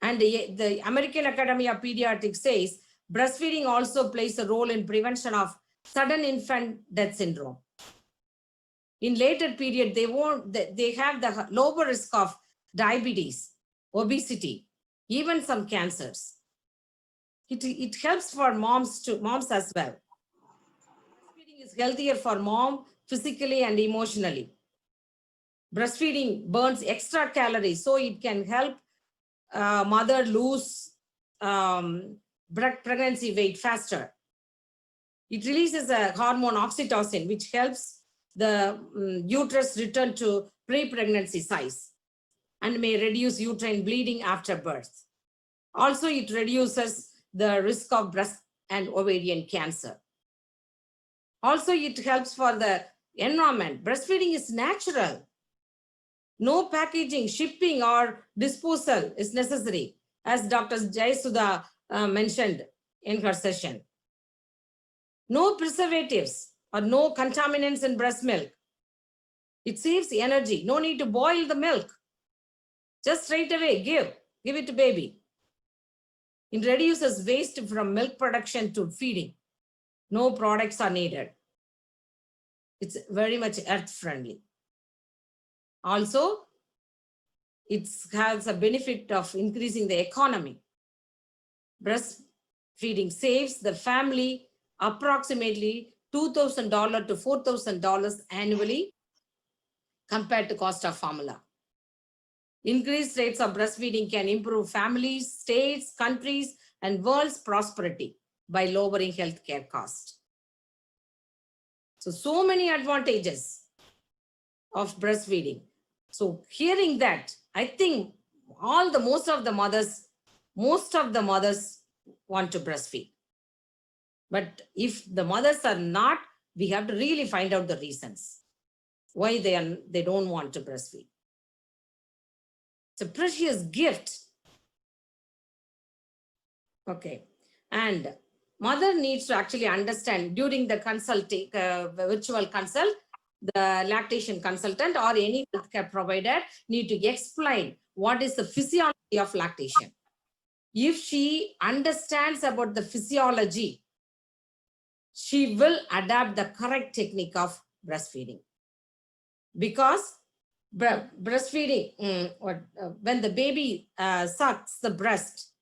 And the American Academy of Pediatrics says breastfeeding also plays a role in prevention of sudden infant death syndrome. In later period, they have the lower risk of diabetes, obesity, even some cancers. It helps for moms as well. Breastfeeding is healthier for mom physically and emotionally. Breastfeeding burns extra calories, so it can help mother lose pregnancy weight faster. It releases a hormone oxytocin, which helps the uterus return to pre-pregnancy size and may reduce uterine bleeding after birth. Also, it reduces the risk of breast and ovarian cancer. Also, it helps for the environment. Breastfeeding is natural. No packaging, shipping, or disposal is necessary, as Dr. Jayasudha mentioned in her session. No preservatives or no contaminants in breast milk. It saves energy. No need to boil the milk. Just straight away give it to baby. It reduces waste from milk production to feeding. No products are needed. It's very much earth friendly. Also, it has a benefit of increasing the economy. Breastfeeding saves the family approximately $2,000 to $4,000 annually compared to cost of formula. Increased rates of breastfeeding can improve families, states, countries, and world's prosperity by lowering healthcare costs. So many advantages of breastfeeding. So hearing that, I think most of the mothers want to breastfeed. But if the mothers are not, we have to really find out the reasons why they don't want to breastfeed. It's a precious gift. Okay. And mother needs to actually understand during the virtual consult, the lactation consultant or any healthcare provider need to explain what is the physiology of lactation. If she understands about the physiology, she will adapt the correct technique of breastfeeding. Because breastfeeding, when the baby sucks the breast,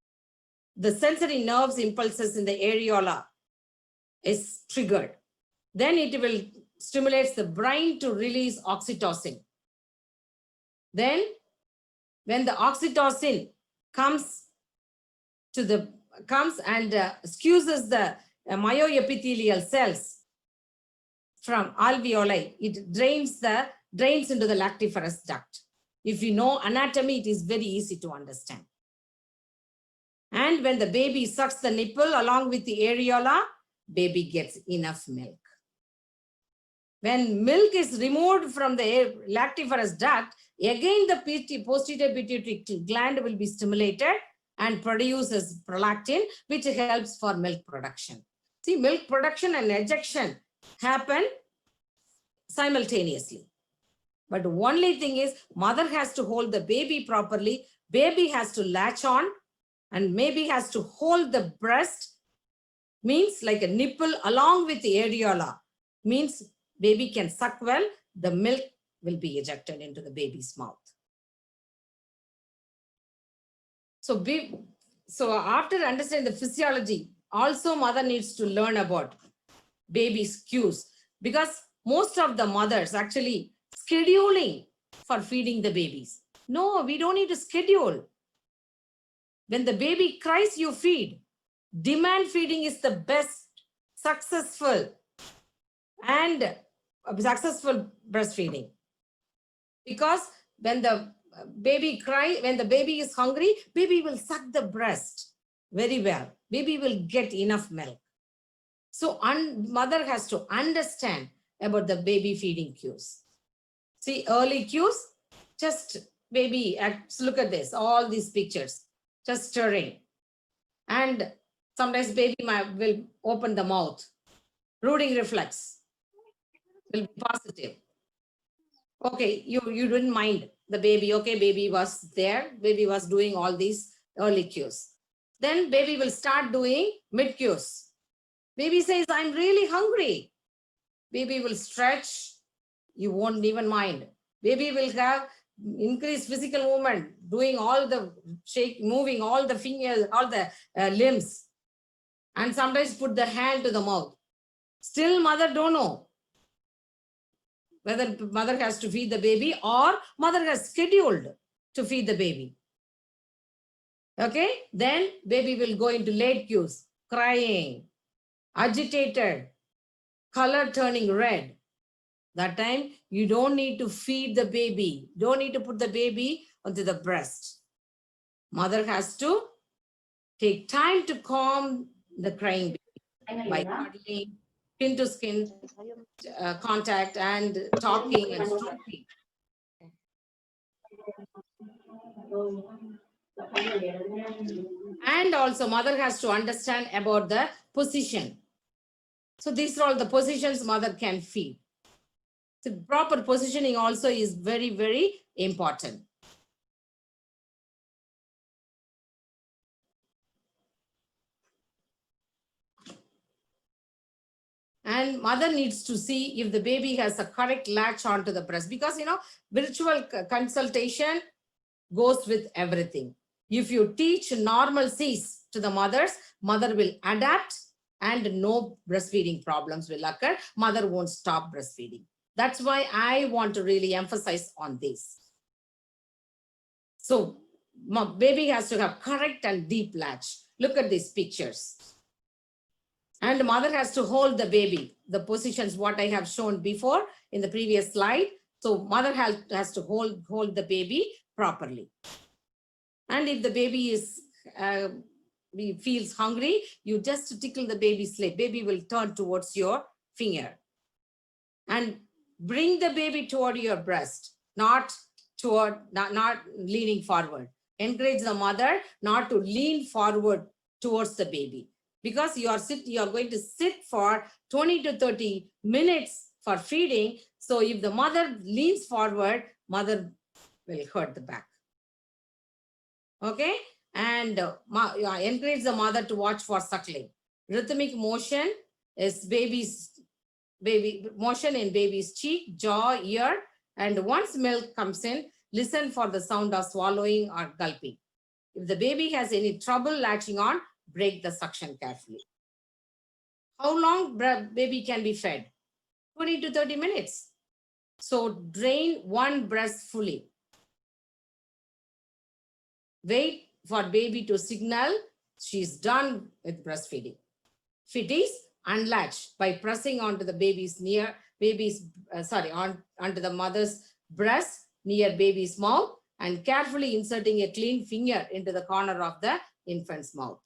the sensory nerves impulses in the areola is triggered. Then it will stimulate the brain to release oxytocin. Then when the oxytocin comes and squeezes the myoepithelial cells from alveoli, it drains into the lactiferous duct. If you know anatomy, it is very easy to understand. And when the baby sucks the nipple along with the areola, baby gets enough milk. When milk is removed from the lactiferous duct, again the posterior pituitary gland will be stimulated and produces prolactin, which helps for milk production. See, milk production and ejection happen simultaneously. But the only thing is, mother has to hold the baby properly, baby has to latch on, and maybe has to hold the breast, means like a nipple along with the areola, means baby can suck well, the milk will be ejected into the baby's mouth. So after understanding the physiology, also mother needs to learn about baby's cues, because most of the mothers actually scheduling for feeding the babies. No, we don't need to schedule. When the baby cries, you feed. Demand feeding is the best, successful breastfeeding. Because when the baby cries, when the baby is hungry, baby will suck the breast very well. Baby will get enough milk. So mother has to understand about the baby feeding cues. See, early cues, just baby, look at this, all these pictures, just stirring. And sometimes baby will open the mouth. Rooting reflex will be positive. Okay, you didn't mind the baby. Okay, baby was there. Baby was doing all these early cues. Then baby will start doing mid cues. Baby says, I'm really hungry. Baby will stretch. You won't even mind. Baby will have increased physical movement, doing all the moving all the fingers, all the limbs, and sometimes put the hand to the mouth. Still mother don't know whether mother has to feed the baby or mother has scheduled to feed the baby. Okay, then baby will go into late cues, crying, agitated, color turning red. That time, you don't need to feed the baby. Don't need to put the baby onto the breast. Mother has to take time to calm the crying baby by cuddling, skin to skin contact and talking and stroking. And also mother has to understand about the position. So these are all the positions mother can feed. The proper positioning also is very, very important. And mother needs to see if the baby has a correct latch onto the breast, because virtual consultation goes with everything. If you teach normalcies to the mothers, mother will adapt and no breastfeeding problems will occur. Mother won't stop breastfeeding. That's why I want to really emphasize on this. So baby has to have correct and deep latch. Look at these pictures. And the mother has to hold the baby, the positions what I have shown before in the previous slide. So mother has to hold the baby properly. And if the baby is feels hungry, you just tickle the baby's leg. Baby will turn towards your finger. And bring the baby toward your breast, not leaning forward. Encourage the mother not to lean forward towards the baby, because you are going to sit for 20 to 30 minutes for feeding. So if the mother leans forward, mother will hurt the back. Okay, and encourage the mother to watch for suckling. Rhythmic motion is baby motion in baby's cheek, jaw, ear, and once milk comes in, listen for the sound of swallowing or gulping. If the baby has any trouble latching on, break the suction carefully. How long baby can be fed? 20 to 30 minutes. So drain one breast fully. Wait for baby to signal she's done with breastfeeding. Feed unlatch by pressing onto the onto the mother's breast near baby's mouth and carefully inserting a clean finger into the corner of the infant's mouth.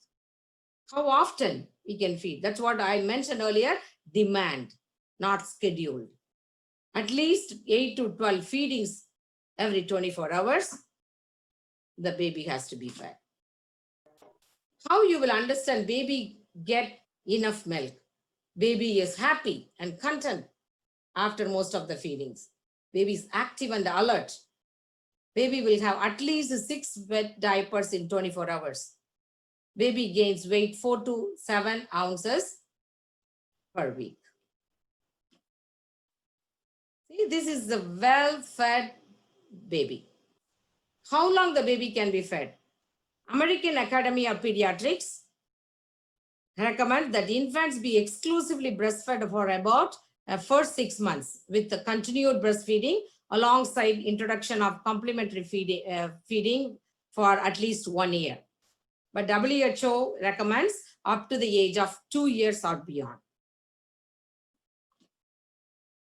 How often we can feed? That's what I mentioned earlier, demand, not scheduled. At least 8 to 12 feedings every 24 hours, the baby has to be fed. How you will understand baby get enough milk? Baby is happy and content after most of the feedings. Baby is active and alert. Baby will have at least 6 wet diapers in 24 hours. Baby gains weight 4 to 7 ounces per week. See, this is the well-fed baby. How long the baby can be fed? American Academy of Pediatrics recommend that infants be exclusively breastfed for about first 6 months with the continued breastfeeding alongside introduction of complementary feeding for at least 1 year. But WHO recommends up to the age of 2 years or beyond.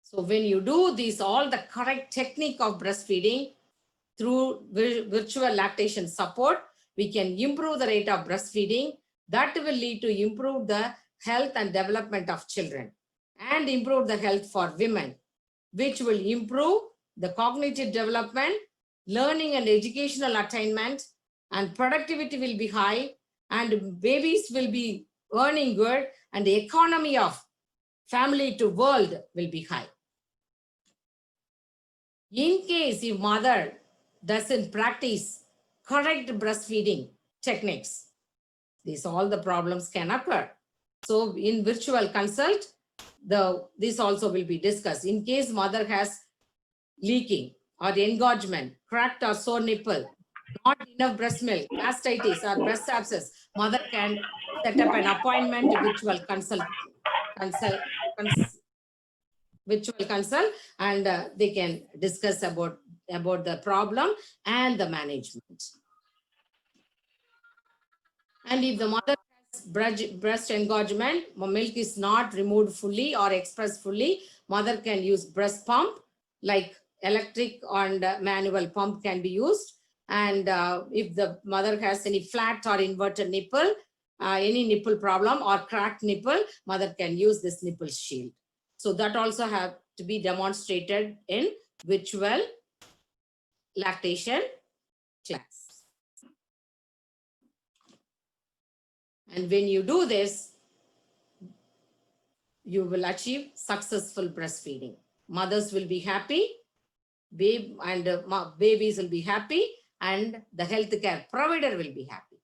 So when you do this, all the correct technique of breastfeeding through virtual lactation support, we can improve the rate of breastfeeding. That will lead to improve the health and development of children and improve the health for women, which will improve the cognitive development, learning and educational attainment, and productivity will be high, and babies will be earning good, and the economy of family to world will be high. In case if mother doesn't practice correct breastfeeding techniques, all the problems can occur. So in virtual consult, this also will be discussed. In case mother has leaking or engorgement, cracked or sore nipple, not enough breast milk, mastitis or breast abscess, mother can set up an appointment to virtual consult, and they can discuss about the problem and the management. And if the mother has breast engorgement, milk is not removed fully or expressed fully, mother can use breast pump, like electric and manual pump can be used. And if the mother has any flat or inverted nipple, any nipple problem or cracked nipple, mother can use this nipple shield. So that also have to be demonstrated in virtual lactation class. And when you do this, you will achieve successful breastfeeding. Mothers will be happy, babies will be happy, and the healthcare provider will be happy.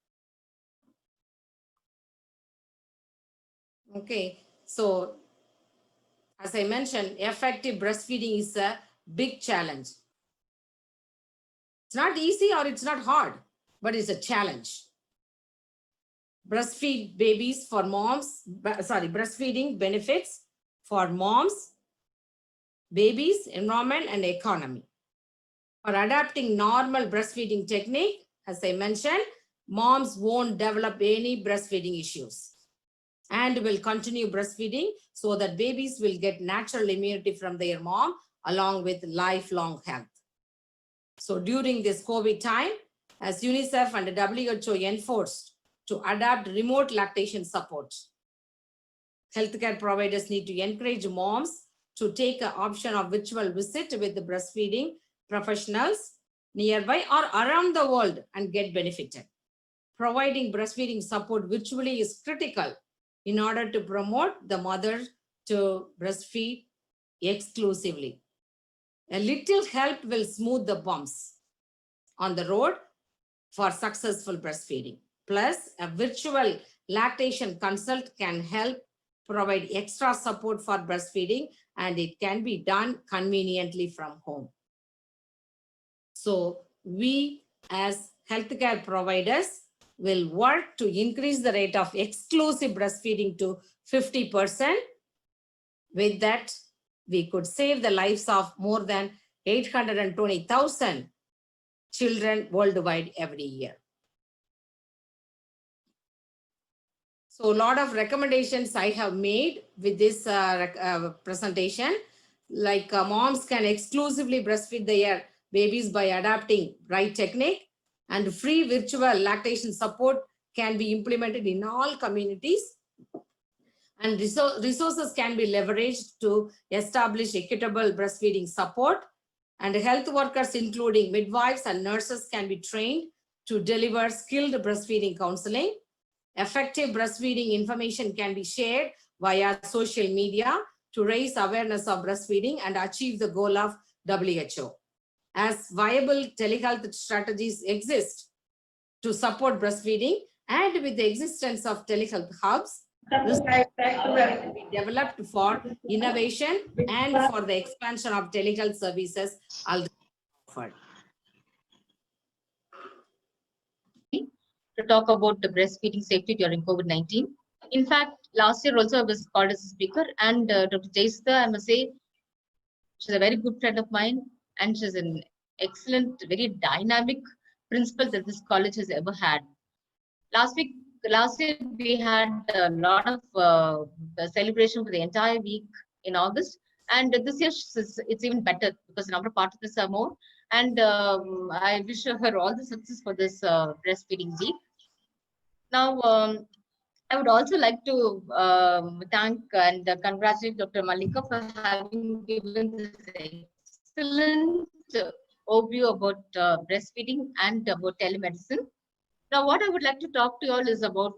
Okay, so as I mentioned, effective breastfeeding is a big challenge. It's not easy or it's not hard, but it's a challenge. Breastfeeding benefits for moms, babies, environment, and economy. For adapting normal breastfeeding technique, as I mentioned, moms won't develop any breastfeeding issues and will continue breastfeeding so that babies will get natural immunity from their mom along with lifelong health. So during this COVID time, as UNICEF and WHO enforced to adapt remote lactation support, healthcare providers need to encourage moms to take an option of virtual visit with the breastfeeding professionals nearby or around the world and get benefited. Providing breastfeeding support virtually is critical in order to promote the mother to breastfeed exclusively. A little help will smooth the bumps on the road for successful breastfeeding. Plus, a virtual lactation consult can help provide extra support for breastfeeding, and it can be done conveniently from home. So we as healthcare providers will work to increase the rate of exclusive breastfeeding to 50%. With that, we could save the lives of more than 820,000 children worldwide every year. So a lot of recommendations I have made with this presentation, like moms can exclusively breastfeed their babies by adapting right technique, and free virtual lactation support can be implemented in all communities, and resources can be leveraged to establish equitable breastfeeding support, and health workers including midwives and nurses can be trained to deliver skilled breastfeeding counseling. Effective breastfeeding information can be shared via social media to raise awareness of breastfeeding and achieve the goal of WHO. As viable telehealth strategies exist to support breastfeeding, and with the existence of telehealth hubs, this can be developed for innovation and for the expansion of telehealth services already offered. To talk about the breastfeeding safety during COVID-19. In fact, last year also I was called as a speaker, and Dr. Jayasudha, I must say, she's a very good friend of mine, and she's an excellent, very dynamic principal that this college has ever had. Last year we had a lot of celebration for the entire week in August, and this year it's even better because the number of participants are more. And I wish her all the success for this breastfeeding week. Now, I would also like to thank and congratulate Dr. Malika for having given this excellent overview about breastfeeding and about telemedicine. Now, what I would like to talk to you all is about,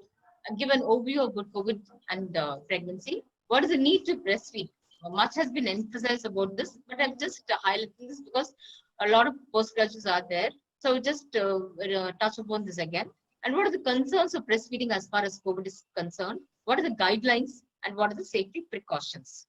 give an overview about COVID and pregnancy. What is the need to breastfeed? Much has been emphasized about this, but I'm just highlighting this because a lot of postgraduates are there. So just touch upon this again. And what are the concerns of breastfeeding as far as COVID is concerned? What are the guidelines and what are the safety precautions?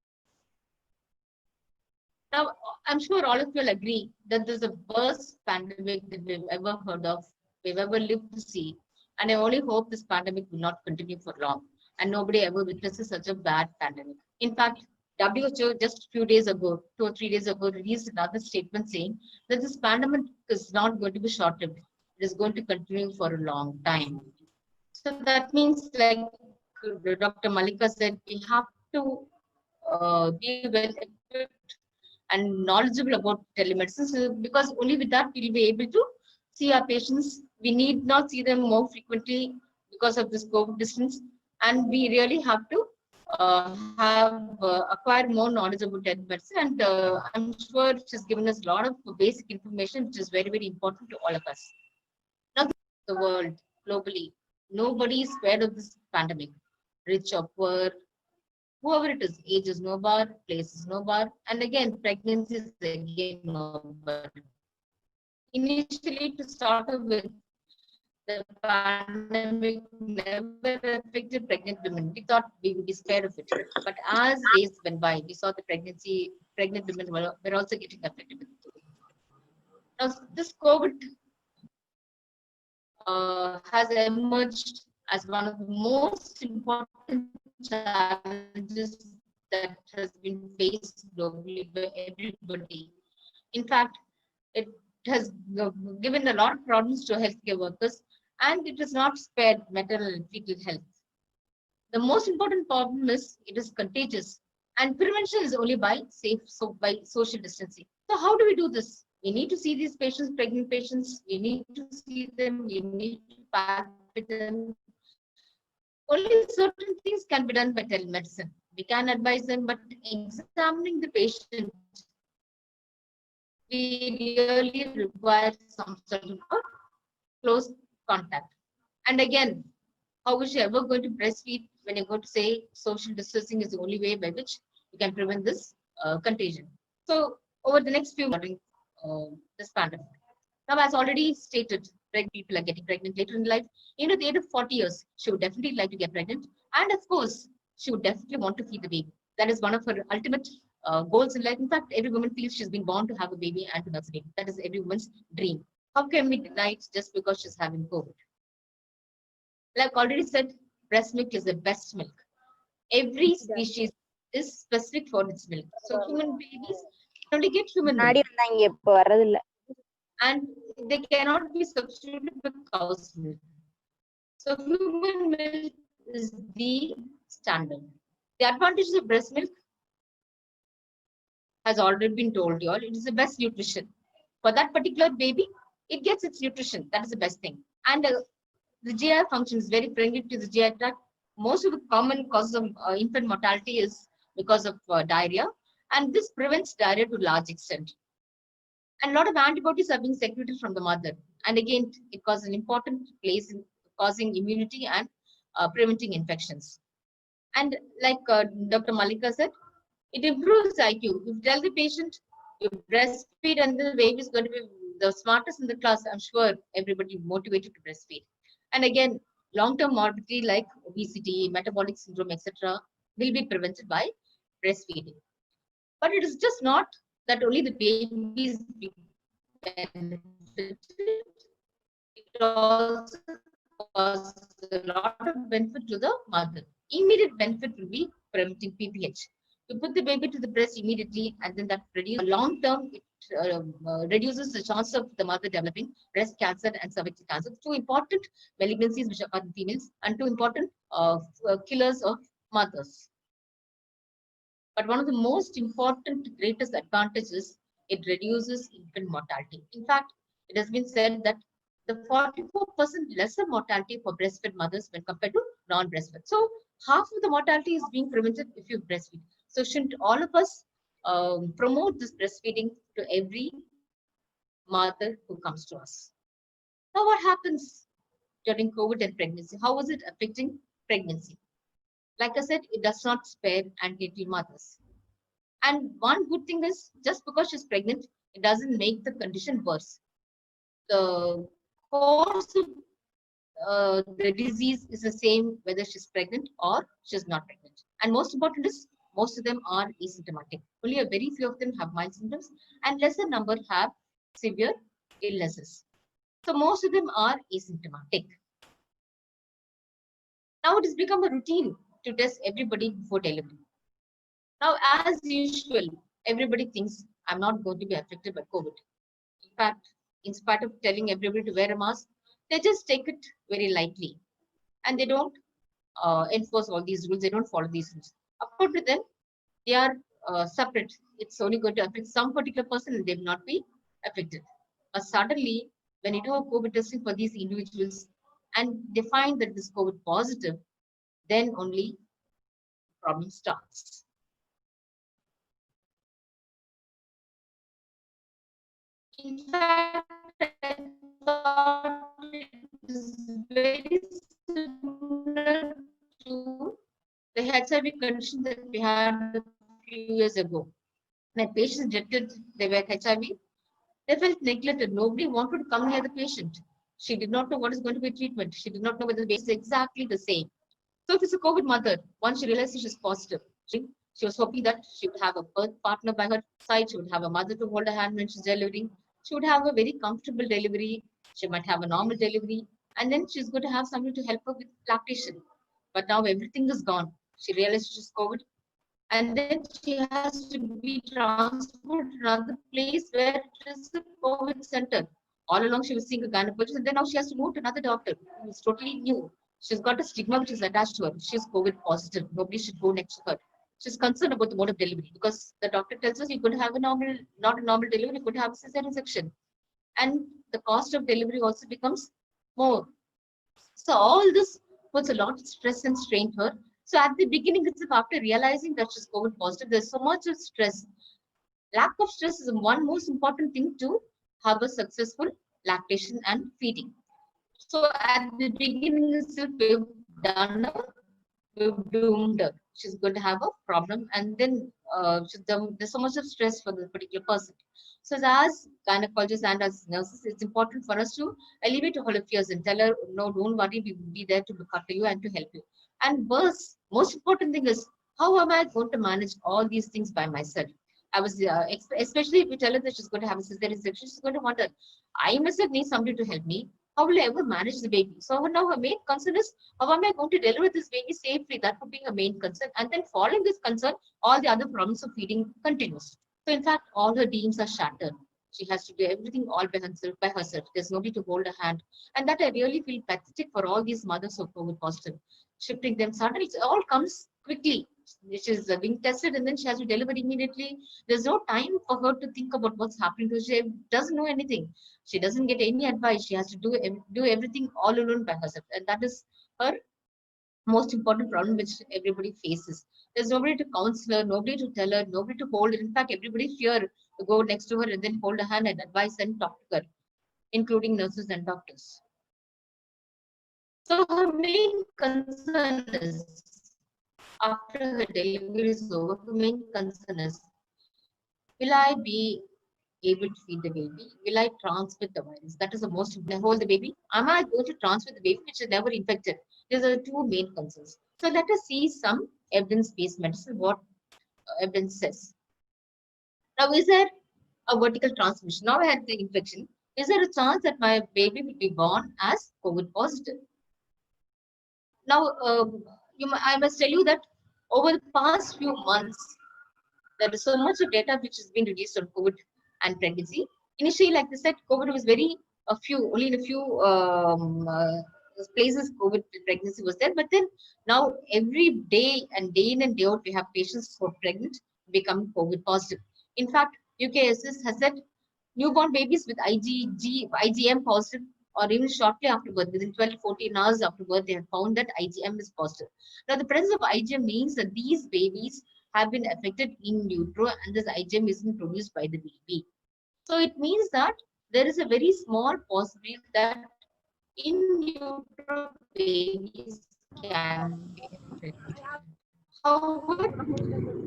Now, I'm sure all of you will agree that this is the worst pandemic that we've ever heard of, we've ever lived to see. And I only hope this pandemic will not continue for long and nobody ever witnesses such a bad pandemic. In fact, WHO just a few days ago, 2 or 3 days ago, released another statement saying that this pandemic is not going to be short-lived. It is going to continue for a long time. So that means, like Dr. Malika said, we have to be well equipped and knowledgeable about telemedicine, because only with that we'll be able to see our patients. We need not see them more frequently because of this COVID distance, and we really have to have acquired more knowledge about telemedicine, and I'm sure she's given us a lot of basic information, which is very, very important to all of us. Now, the world globally, nobody is spared of this pandemic, rich or poor, whoever it is, age is no bar, place is no bar, and again, pregnancy is again no bar. Initially, to start off with, the pandemic never affected pregnant women. We thought we would be spared of it. But as days went by, we saw the pregnant women were also getting affected. Now, this COVID has emerged as one of the most important challenges that has been faced globally by everybody. In fact, it has given a lot of problems to healthcare workers, and it has not spared maternal and fetal health. The most important problem is it is contagious, and prevention is only by by social distancing. So how do we do this? We need to see these patients, pregnant patients. We need to see them. We need to pack with them. Only certain things can be done by telemedicine. We can advise them, but examining the patient, we really require some sort of close contact. And again, how is she ever going to breastfeed when you're going to say social distancing is the only way by which you can prevent this contagion? So over the next few months, this pandemic. Now, as already stated, pregnant people are getting pregnant later in life. Even at the age of 40 years, she would definitely like to get pregnant. And of course, she would definitely want to feed the baby. That is one of her ultimate goals in life. In fact, every woman feels she's been born to have a baby and to nurse a baby. That is every woman's dream. How can we deny it just because she's having COVID? Like already said, breast milk is the best milk. Every species is specific for its milk. So human babies only get human milk. And they cannot be substituted with cow's milk. So human milk is the standard. The advantages of breast milk has already been told you all. It is the best nutrition. For that particular baby, it gets its nutrition. That is the best thing. And the GI function is very friendly to the GI tract. Most of the common causes of infant mortality is because of diarrhea. And this prevents diarrhea to a large extent. And a lot of antibodies are being secreted from the mother. And again, it causes an important place in causing immunity and preventing infections. And like Dr. Malika said, it improves IQ. You tell the patient you breastfeed and the baby is going to be the smartest in the class, I'm sure everybody motivated to breastfeed. And again, long-term morbidity like obesity, metabolic syndrome, etc., will be prevented by breastfeeding. But it is just not that only the babies benefited. It also causes a lot of benefit to the mother. Immediate benefit will be preventing PPH. You put the baby to the breast immediately, and then that reduces long term. It reduces the chance of the mother developing breast cancer and cervical cancer. Two important malignancies which are in females, and two important killers of mothers. But one of the most important, greatest advantages, it reduces infant mortality. In fact, it has been said that the 44% lesser mortality for breastfed mothers when compared to non-breastfed. So half of the mortality is being prevented if you breastfeed. So shouldn't all of us promote this breastfeeding to every mother who comes to us? Now, what happens during COVID and pregnancy? How is it affecting pregnancy? Like I said, it does not spare antenatal mothers. And one good thing is, just because she's pregnant, it doesn't make the condition worse. The course of the disease is the same whether she's pregnant or she's not pregnant. And most important is, most of them are asymptomatic. Only a very few of them have mild symptoms, and lesser number have severe illnesses. So most of them are asymptomatic. Now it has become a routine to test everybody before delivery. Now, as usual, everybody thinks I'm not going to be affected by COVID. In fact, in spite of telling everybody to wear a mask, they just take it very lightly. And they don't enforce all these rules. They don't follow these rules. According to them, they are separate. It's only going to affect some particular person and they will not be affected. But suddenly, when you do a COVID testing for these individuals and they find that this COVID positive, then only problem starts. In fact, I thought it is very similar to the HIV condition that we had a few years ago. When patients detected they were HIV, they felt neglected. Nobody wanted to come near the patient. She did not know what is going to be treatment. She did not know whether the basis is exactly the same. So if it's a COVID mother, once she realized she's positive, she was hoping that she would have a birth partner by her side. She would have a mother to hold her hand when she's delivering. She would have a very comfortable delivery. She might have a normal delivery. And then she's going to have somebody to help her with lactation. But now everything is gone. She realized she's COVID. And then she has to be transported to another place where it is a COVID center. All along she was seeing a gynecologist, and then now she has to move to another doctor who is totally new. She's got a stigma which is attached to her. She's COVID positive. Nobody should go next to her. She's concerned about the mode of delivery because the doctor tells us you could have a normal, not a normal delivery, you could have a cesarean section. And the cost of delivery also becomes more. So all this puts a lot of stress and strain to her. So at the beginning itself, after realizing that she's COVID positive, there's so much of stress. Lack of stress is one most important thing to have a successful lactation and feeding. So at the beginning itself, we've doomed her. She's going to have a problem, and then there's so much of stress for the particular person. So as gynecologists and as nurses, it's important for us to alleviate all her fears and tell her, no, don't worry, we will be there to look after you and to help you. And most important thing is, how am I going to manage all these things by myself? I was, especially if you tell her that she's going to have a cesarean section, she's going to wonder, I myself need somebody to help me. How will I ever manage the baby? So now her main concern is, how am I going to deliver this baby safely? That would be her main concern. And then following this concern, all the other problems of feeding continues. So in fact, all her dreams are shattered. She has to do everything all by herself. There's nobody to hold her hand. And that I really feel pathetic for all these mothers of COVID positive. Shifting them suddenly, it all comes quickly. She's being tested and then she has to deliver immediately. There's no time for her to think about what's happening to her. She doesn't know anything. She doesn't get any advice. She has to do everything all alone by herself. And that is her most important problem which everybody faces. There's nobody to counsel her, nobody to tell her, nobody to hold her. In fact, everybody fear to go next to her and then hold her hand and advise and talk to her, including nurses and doctors. So her main concern is, after her delivery is over, her main concern is, will I be able to feed the baby? Will I transmit the virus? That is the most important. Hold the baby. Am I going to transmit the baby which is never infected? These are the two main concerns. So let us see some evidence-based medicine, what evidence says. Now, is there a vertical transmission? Now I had the infection. Is there a chance that my baby will be born as COVID positive? Now, I must tell you that over the past few months, there is so much of data which has been released on COVID and pregnancy. Initially, like I said, COVID was only in a few places COVID pregnancy was there. But then now every day and day in and day out, we have patients who are pregnant becoming COVID positive. In fact, UKSS has said newborn babies with IgM positive, or even shortly after birth, within 12 to 14 hours after birth, they have found that IgM is positive. Now, the presence of IgM means that these babies have been affected in utero and this IgM isn't produced by the baby. So it means that there is a very small possibility that in utero babies can be affected. However,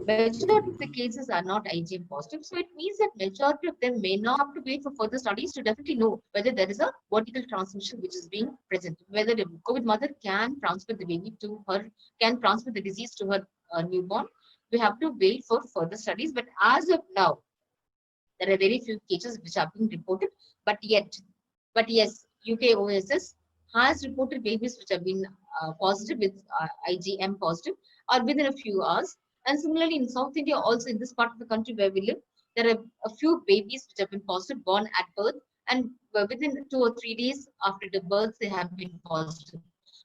majority of the cases are not IgM positive. So it means that majority of them may not have to wait for further studies to definitely know whether there is a vertical transmission which is being present, whether the COVID mother can transfer the baby to her, can transfer the disease to her newborn. We have to wait for further studies. But as of now, there are very few cases which are being reported. But yes, UKOSS has reported babies which have been positive with IgM positive or within a few hours. And similarly, in South India, also in this part of the country where we live, there are a few babies which have been positive born at birth, and within 2 or 3 days after the birth, they have been positive.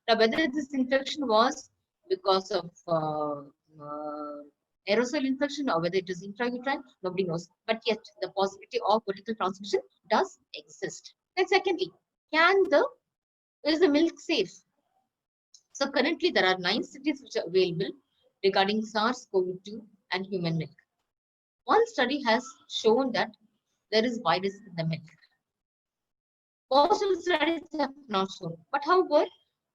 Now, whether this infection was because of aerosol infection or whether it is intrauterine, nobody knows. But yet, the possibility of vertical transmission does exist. And secondly, is the milk safe? So currently, there are 9 cities which are available regarding SARS-CoV-2 and human milk. One study has shown that there is virus in the milk. Most of the studies have not shown. But however,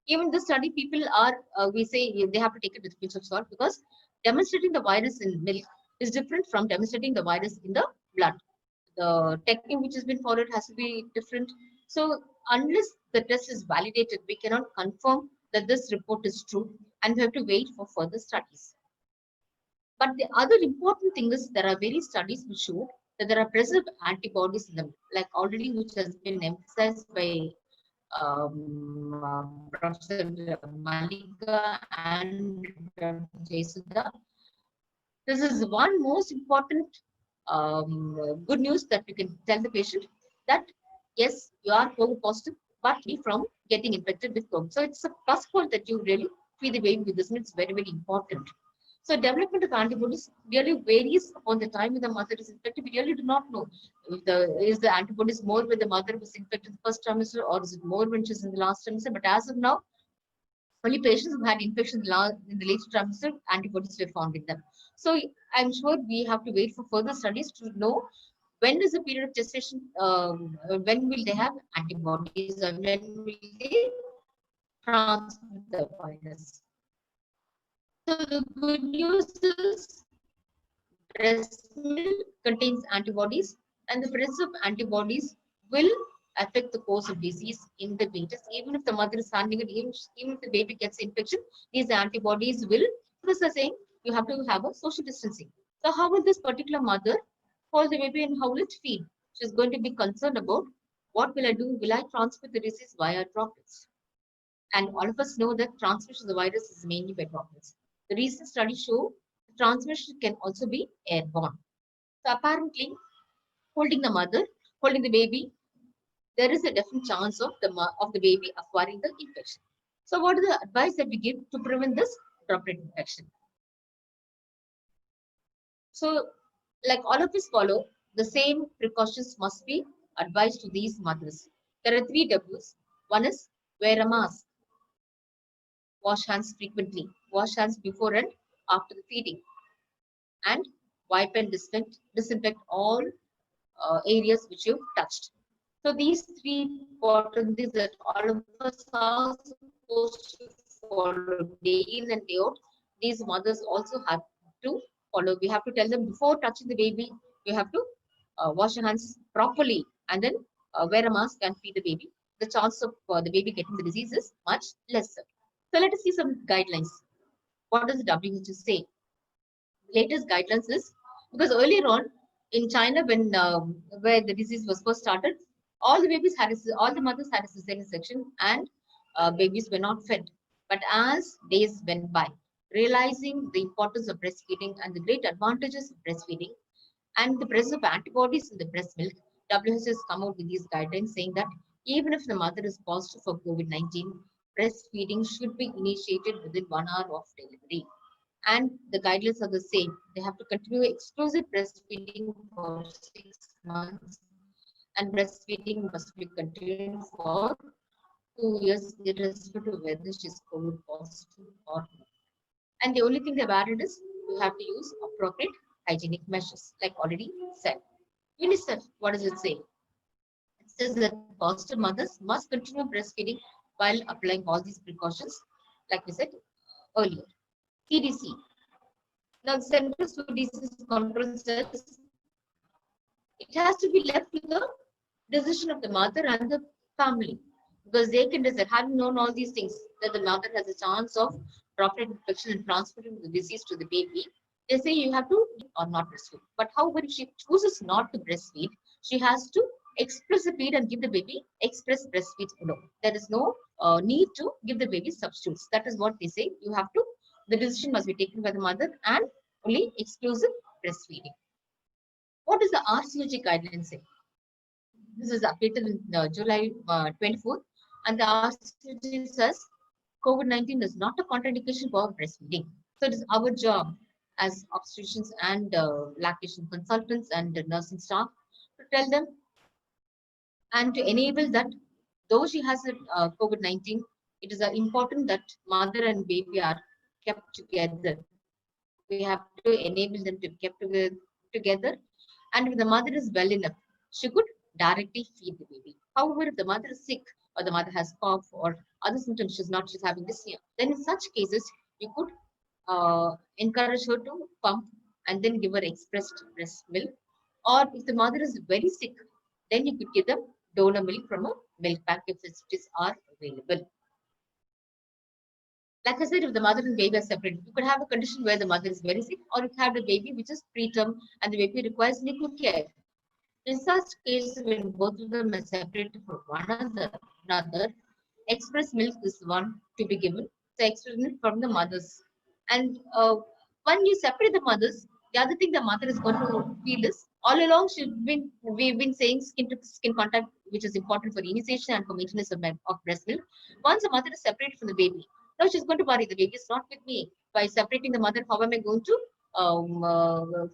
even this study, people are, we say they have to take it with a pinch of salt, because demonstrating the virus in milk is different from demonstrating the virus in the blood. The technique which has been followed has to be different. So unless the test is validated, we cannot confirm that this report is true, and we have to wait for further studies. But the other important thing is there are various studies which show that there are preserved antibodies in them, like already which has been emphasized by Professor Malika and Jaisudha. This is one most important good news that we can tell the patient, that yes, you are COVID positive, but be from getting infected with COVID. So it's a plus point that you really feed the baby with this, and it's very, very important. So development of antibodies really varies upon the time when the mother is infected. We really do not know if is the antibodies more when the mother was infected the first trimester, or is it more when she's in the last trimester. But as of now, only patients who had infection in the late trimester, antibodies were found in them. So I'm sure we have to wait for further studies to know when is the period of gestation, when will they have antibodies, and when will they transmit the virus. So the good news is breast milk contains antibodies, and the presence of antibodies will affect the course of disease in the fetus. Even if the mother is handling it, even if the baby gets infection, these antibodies will, because they're saying you have to have a social distancing. So how will this particular mother hold the baby, and how will it feed? She's going to be concerned about, what will I do? Will I transmit the disease via droplets? And all of us know that transmission of the virus is mainly by droplets. The recent studies show transmission can also be airborne. So apparently, holding the mother, holding the baby, there is a definite chance of the baby acquiring the infection. So what is the advice that we give to prevent this droplet infection? So like all of us follow, the same precautions must be advised to these mothers. There are 3 W's. One is wear a mask. Wash hands frequently. Wash hands before and after the feeding. And wipe and disinfect all areas which you've touched. So these 3 important things that all of us are supposed to follow day in and day out, these mothers also have to follow. We have to tell them before touching the baby, you have to wash your hands properly, and then wear a mask and feed the baby. The chance of the baby getting the disease is much lesser. So let us see some guidelines. What does the WHO say? Latest guidelines is, because earlier on in China, when where the disease was first started, all the mothers had a cesarean section, and babies were not fed. But as days went by, realizing the importance of breastfeeding and the great advantages of breastfeeding and the presence of antibodies in the breast milk, WHO has come out with these guidelines saying that even if the mother is positive for COVID-19, breastfeeding should be initiated within 1 hour of delivery. And the guidelines are the same. They have to continue exclusive breastfeeding for 6 months, and breastfeeding must be continued for 2 years, irrespective of whether she's COVID positive or not. And the only thing they've added is you have to use appropriate hygienic measures, like already said. UNICEF, what does it say? It says that positive mothers must continue breastfeeding while applying all these precautions, like we said earlier. CDC. Now, the Centers for Disease Control says it has to be left to the decision of the mother and the family, because they can decide, having known all these things, that the mother has a chance of droplet infection and transferring the disease to the baby. They say you have to or not breastfeed. But however, if she chooses not to breastfeed, she has to express the feed and give the baby express breastfeed alone. There is no need to give the baby substitutes. That is what they say. You have to. The decision must be taken by the mother, and only exclusive breastfeeding. What does the RCOG guidelines say? This is updated in July 24th, and the RCOG says COVID-19 is not a contraindication for breastfeeding. So it is our job as obstetricians and lactation consultants and nursing staff to tell them and to enable that, though she has COVID-19, it is important that mother and baby are kept together We have to enable them to get together. And if the mother is well enough, she could directly feed the baby. However, if the mother is sick or the mother has cough or other symptoms, she's having dyspnea, then in such cases, you could encourage her to pump and then give her expressed breast milk. Or if the mother is very sick, then you could give them donor milk from a milk pack if facilities are available. Like I said, if the mother and baby are separated, you could have a condition where the mother is very sick, or you have a baby which is preterm and the baby requires liquid care. In such cases, when both of them are separated from one another, express milk is one to be given. So express milk from the mothers. And when you separate the mothers, the other thing the mother is going to feel is all along we've been saying skin to skin contact, which is important for initiation and for maintenance of breast milk. Once the mother is separated from the baby, now she's going to worry the baby is not with me. By separating the mother, how am I going to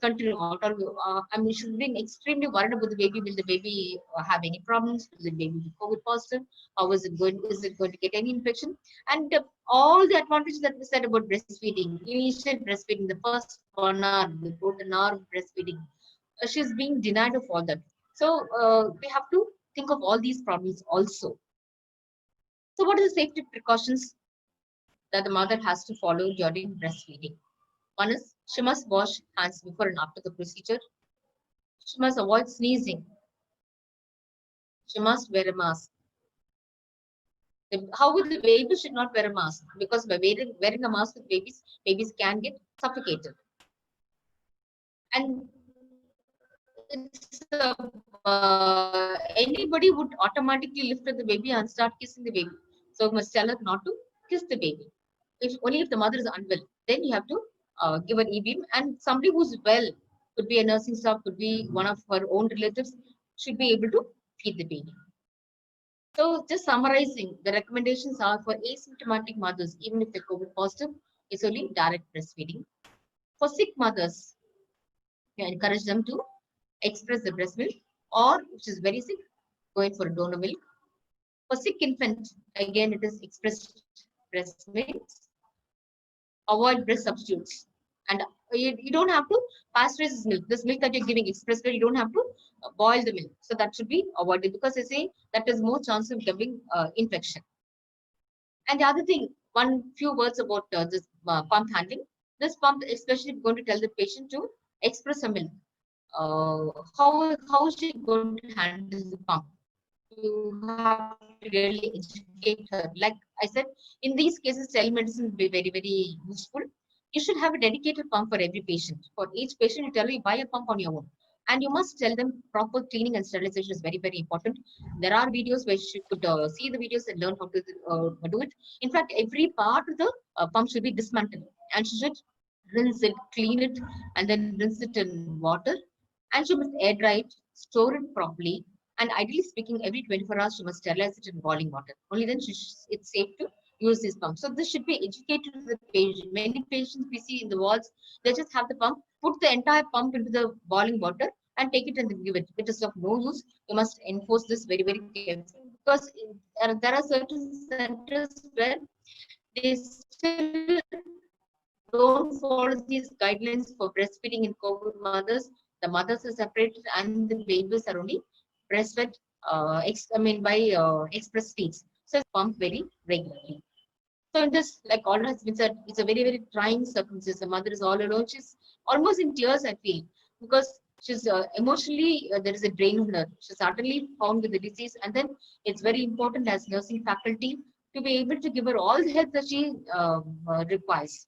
continue out? Or I mean, should be extremely worried about the baby. Will the baby have any problems? Will the baby be COVID positive? How is it going? Is it going to get any infection? And all the advantages that we said about breastfeeding, initial breastfeeding, the first 1 hour, about an hour of breastfeeding, she's being denied of all that. So we have to think of all these problems also. So what are the safety precautions that the mother has to follow during breastfeeding? One is she must wash hands before and after the procedure. She must avoid sneezing. She must wear a mask. However, the baby should not wear a mask because by wearing a mask with babies can get suffocated. And it's, anybody would automatically lift up the baby and start kissing the baby. So we must tell her not to kiss the baby. Only if the mother is unwell, then you have to give an e-beam. And somebody who's well, could be a nursing staff, could be one of her own relatives, should be able to feed the baby. So just summarizing, the recommendations are for asymptomatic mothers, even if they're COVID positive, it's only direct breastfeeding. For sick mothers, you encourage them to express the breast milk, or which is very sick, going for donor milk. For sick infant, again, it is expressed breast milk. Avoid breast substitutes. And you don't have to pasteurize this milk. This milk that you're giving express milk, you don't have to boil the milk. So that should be avoided because they say that is more chance of giving infection. And the other thing, few words about this pump handling. This pump, especially going to tell the patient to express a milk. How is she going to handle the pump? You have to really educate her. Like I said, in these cases, telemedicine will be very, very useful. You should have a dedicated pump for every patient. For each patient, you tell you buy a pump on your own. And you must tell them proper cleaning and sterilization is very, very important. There are videos where you could see the videos and learn how to do it. In fact, every part of the pump should be dismantled. And she should rinse it, clean it, and then rinse it in water. And she must air dry it, store it properly. And ideally speaking, every 24 hours, she must sterilize it in boiling water. Only then it's safe to use this pump. So this should be educated to the patient. Many patients we see in the wards, they just have the pump, put the entire pump into the boiling water and take it and then give it. It is of no use. You must enforce this very, very carefully because there are certain centers where they still don't follow these guidelines for breastfeeding in COVID mothers. The mothers are separated and the babies are only breastfed by express feeds. So it's pumped very regularly. So in this, like all has been said, it's a very, very trying circumstance. The mother is all alone. She's almost in tears, I feel, because she's emotionally, there is a drain on her. She's suddenly found with the disease. And then it's very important as nursing faculty to be able to give her all the help that she requires.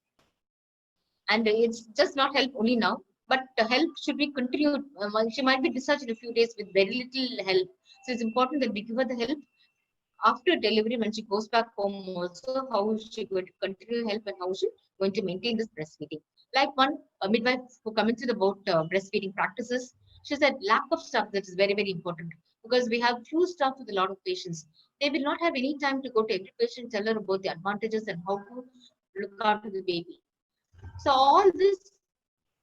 And it's just not help only now, but the help should be continued. She might be discharged in a few days with very little help. So it's important that we give her the help after delivery when she goes back home also, how is she going to continue help and how is she going to maintain this breastfeeding. Like one midwife who commented about breastfeeding practices, she said lack of staff, that is very, very important because we have few staff with a lot of patients. They will not have any time to go to every patient, tell her about the advantages and how to look after the baby. So all this,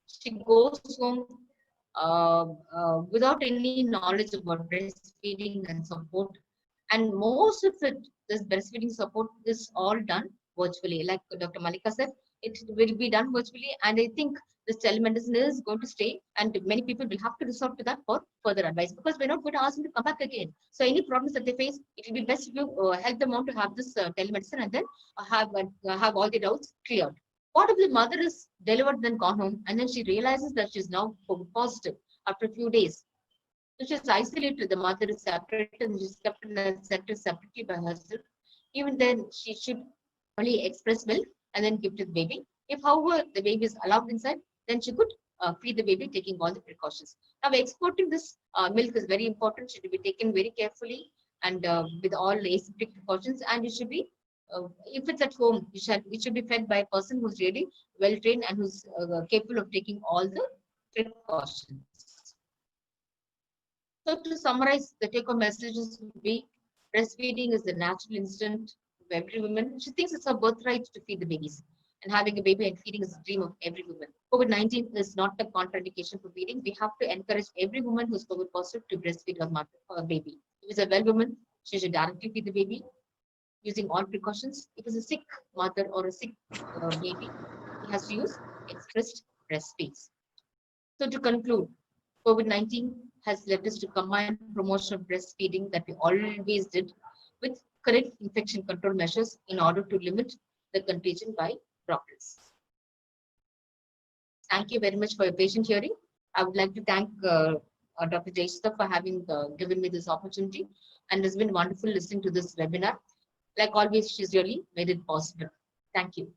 she goes home without any knowledge about breastfeeding and support. And most of it, this breastfeeding support is all done virtually. Like Dr. Malika said, it will be done virtually. And I think this telemedicine is going to stay, and many people will have to resort to that for further advice, because we're not going to ask them to come back again. So any problems that they face, it will be best if you help them out to have this telemedicine, and then have all the doubts cleared. What if the mother is delivered, then gone home, and then she realizes that she's now COVID positive after a few days? So she's isolated, the mother is separated, and she's kept in a sector separately by herself. Even then, she should only express milk and then give to the baby. If, however, the baby is allowed inside, then she could feed the baby, taking all the precautions. Now, exporting this milk is very important. Should be taken very carefully and with all aseptic precautions. And it should be, if it's at home, it should be fed by a person who's really well trained and who's capable of taking all the precautions. So to summarize, the take-home messages would be: breastfeeding is the natural instinct of every woman. She thinks it's her birthright to feed the babies. And having a baby and feeding is the dream of every woman. COVID-19 is not a contraindication for feeding. We have to encourage every woman who's COVID positive to breastfeed her mother or baby. If it's a well woman, she should directly feed the baby using all precautions. If it's a sick mother or a sick baby, he has to use expressed breastfeeds. So to conclude, COVID-19 has led us to combine promotion of breastfeeding that we always did with correct infection control measures in order to limit the contagion by droplets. Thank you very much for your patient hearing. I would like to thank Dr. Jayasudha for having given me this opportunity, and it's been wonderful listening to this webinar. Like always, she's really made it possible. Thank you.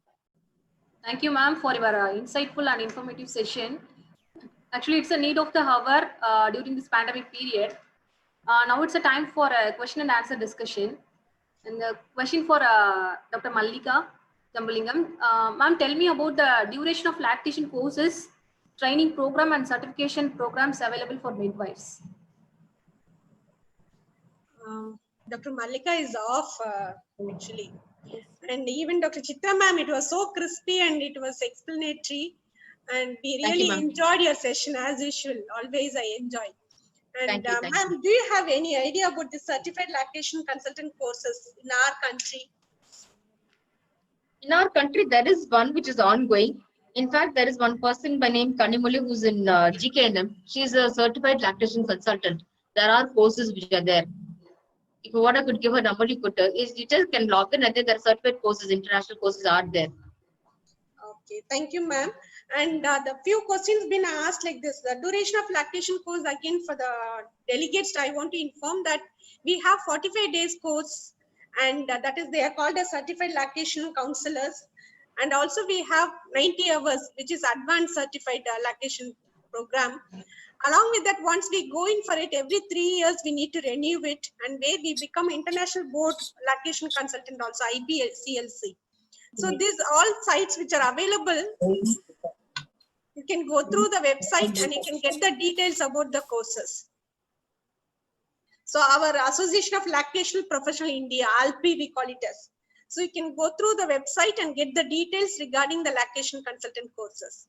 Thank you, ma'am, for your insightful and informative session. Actually, it's a need of the hour during this pandemic period. Now it's a time for a question and answer discussion. And the question for Dr. Mallika Jambalingam. Ma'am, tell me about the duration of lactation courses, training program and certification programs available for midwives. Dr. Mallika is off actually. And even Dr. Chitra ma'am, it was so crispy and it was explanatory. And we really enjoyed your session as usual. Always I enjoy. And ma'am, do you have any idea about the certified lactation consultant courses in our country? In our country, there is one which is ongoing. In fact, there is one person by name Kanimuli who's in GKNM. She's a certified lactation consultant. There are courses which are there. If you want, I could give her number. You just can log in, and then there are certified courses, international courses are there. Okay, thank you, ma'am. And the few questions been asked like this. The duration of lactation course, again for the delegates, I want to inform that we have 45 days course, and that is they are called as certified lactation counselors. And also we have 90 hours, which is advanced certified lactation program. Along with that, once we go in for it, every 3 years we need to renew it, and where we become international board lactation consultant also, IBCLC. So these all sites which are available, you can go through the website and you can get the details about the courses. So our Association of Lactation Professional India, ALPI we call it as. So you can go through the website and get the details regarding the lactation consultant courses.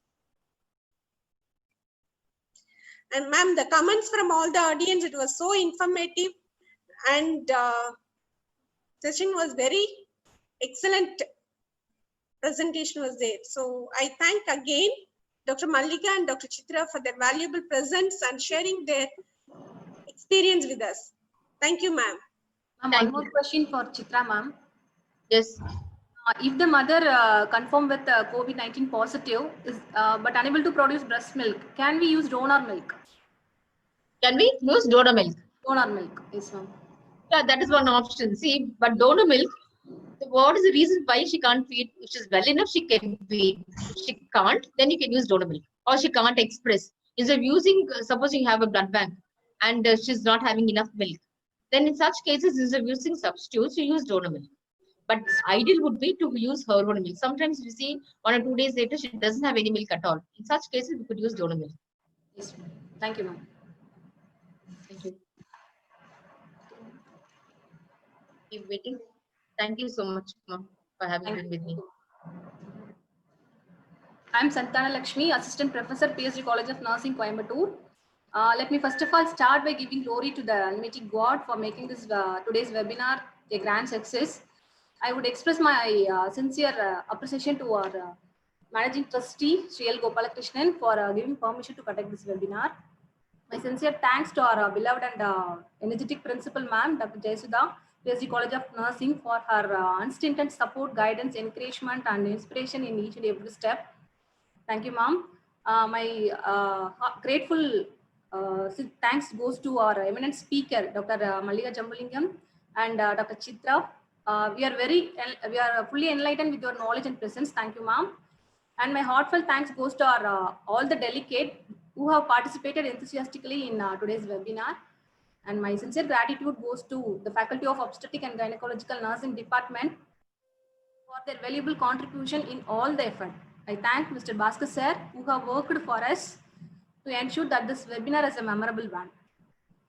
And ma'am, the comments from all the audience, it was so informative, and session was very excellent. Presentation was there. So I thank again Dr. Mallika and Dr. Chitra for their valuable presence and sharing their experience with us. Thank you, ma'am. One more question for Chitra, ma'am. Yes. If the mother confirmed with COVID-19 positive but unable to produce breast milk, can we use donor milk? Can we use donor milk? Donor milk, yes, ma'am. Yeah, that is one option. See, but donor milk, what is the reason why she can't feed? If she's well enough, she can feed. If she can't, then you can use donor milk. Or she can't express. Instead of using, suppose you have a blood bank and she's not having enough milk, then in such cases, instead of using substitutes, you use donor milk. But ideal would be to use her own milk. Sometimes you see 1 or 2 days later, she doesn't have any milk at all. In such cases, we could use donor milk. Yes, ma'am. Thank you, ma'am. Thank you. Keep waiting. Thank you so much, ma'am, for having been with me. I'm Santana Lakshmi, Assistant Professor, PhD College of Nursing, Coimbatore. Let me first of all start by giving glory to the Almighty God for making this today's webinar a grand success. I would express my sincere appreciation to our Managing Trustee Sri L. Gopalakrishnan for giving permission to conduct this webinar. My sincere thanks to our beloved and energetic principal ma'am, Dr. Jayasudha, PSG College of Nursing, for her unstinted support, guidance, encouragement, and inspiration in each and every step. Thank you, ma'am. My grateful thanks goes to our eminent speaker, Dr. Mallika Jambalingam and Dr. Chitra. We are fully enlightened with your knowledge and presence. Thank you, ma'am. And my heartfelt thanks goes to our all the delegates who have participated enthusiastically in today's webinar. And my sincere gratitude goes to the Faculty of Obstetric and Gynecological Nursing Department for their valuable contribution in all the effort. I thank Mr. Bhaskar sir who have worked for us to ensure that this webinar is a memorable one.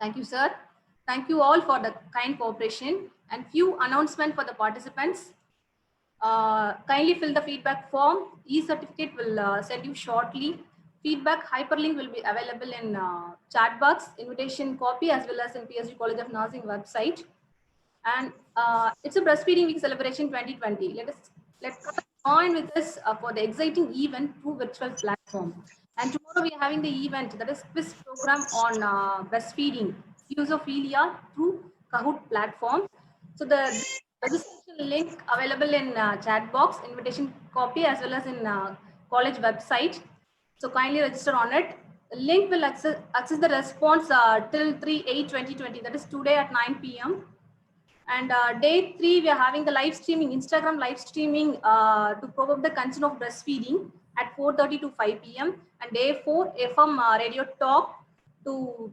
Thank you, sir. Thank you all for the kind cooperation and few announcements for the participants. Kindly fill the feedback form. E-certificate will send you shortly. Feedback hyperlink will be available in chat box, invitation copy, as well as in PSG College of Nursing website. And it's a breastfeeding week celebration 2020. Let's join with us for the exciting event through virtual platform. And tomorrow we are having the event, that is quiz program on breastfeeding, usophilia through Kahoot platform. So the registration link available in chat box, invitation copy, as well as in college website. So kindly register on it. The link will access the response till 3/8/2020. That is today at 9 p.m. And day 3, we are having the live streaming, Instagram live streaming to promote the concern of breastfeeding at 4:30 to 5 p.m. And day 4, FM radio talk to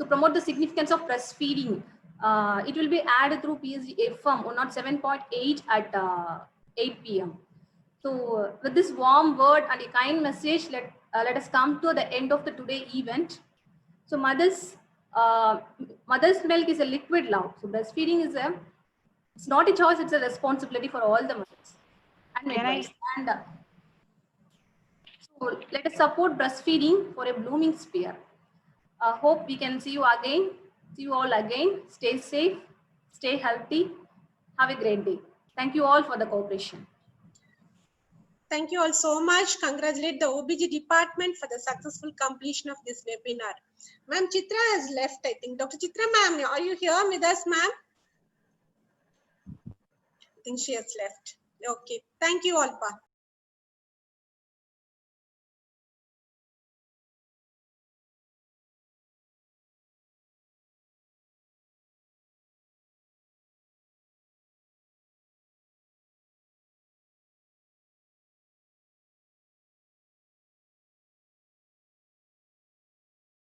promote the significance of breastfeeding. It will be added through PSG FM 107.8 at 8 p.m. So with this warm word and a kind message, let us come to the end of the today event. So mother's milk is a liquid love. So breastfeeding is it's not a choice, it's a responsibility for all the mothers and midwives. And so let us support breastfeeding for a blooming sphere. Hope we can see you all again. Stay safe, stay healthy. Have a great day. Thank you all for the cooperation. Thank you all so much. Congratulate the OBG department for the successful completion of this webinar. Ma'am Chitra has left, I think. Dr. Chitra ma'am, are you here with us, ma'am? I think she has left. Okay. Thank you all, Pa.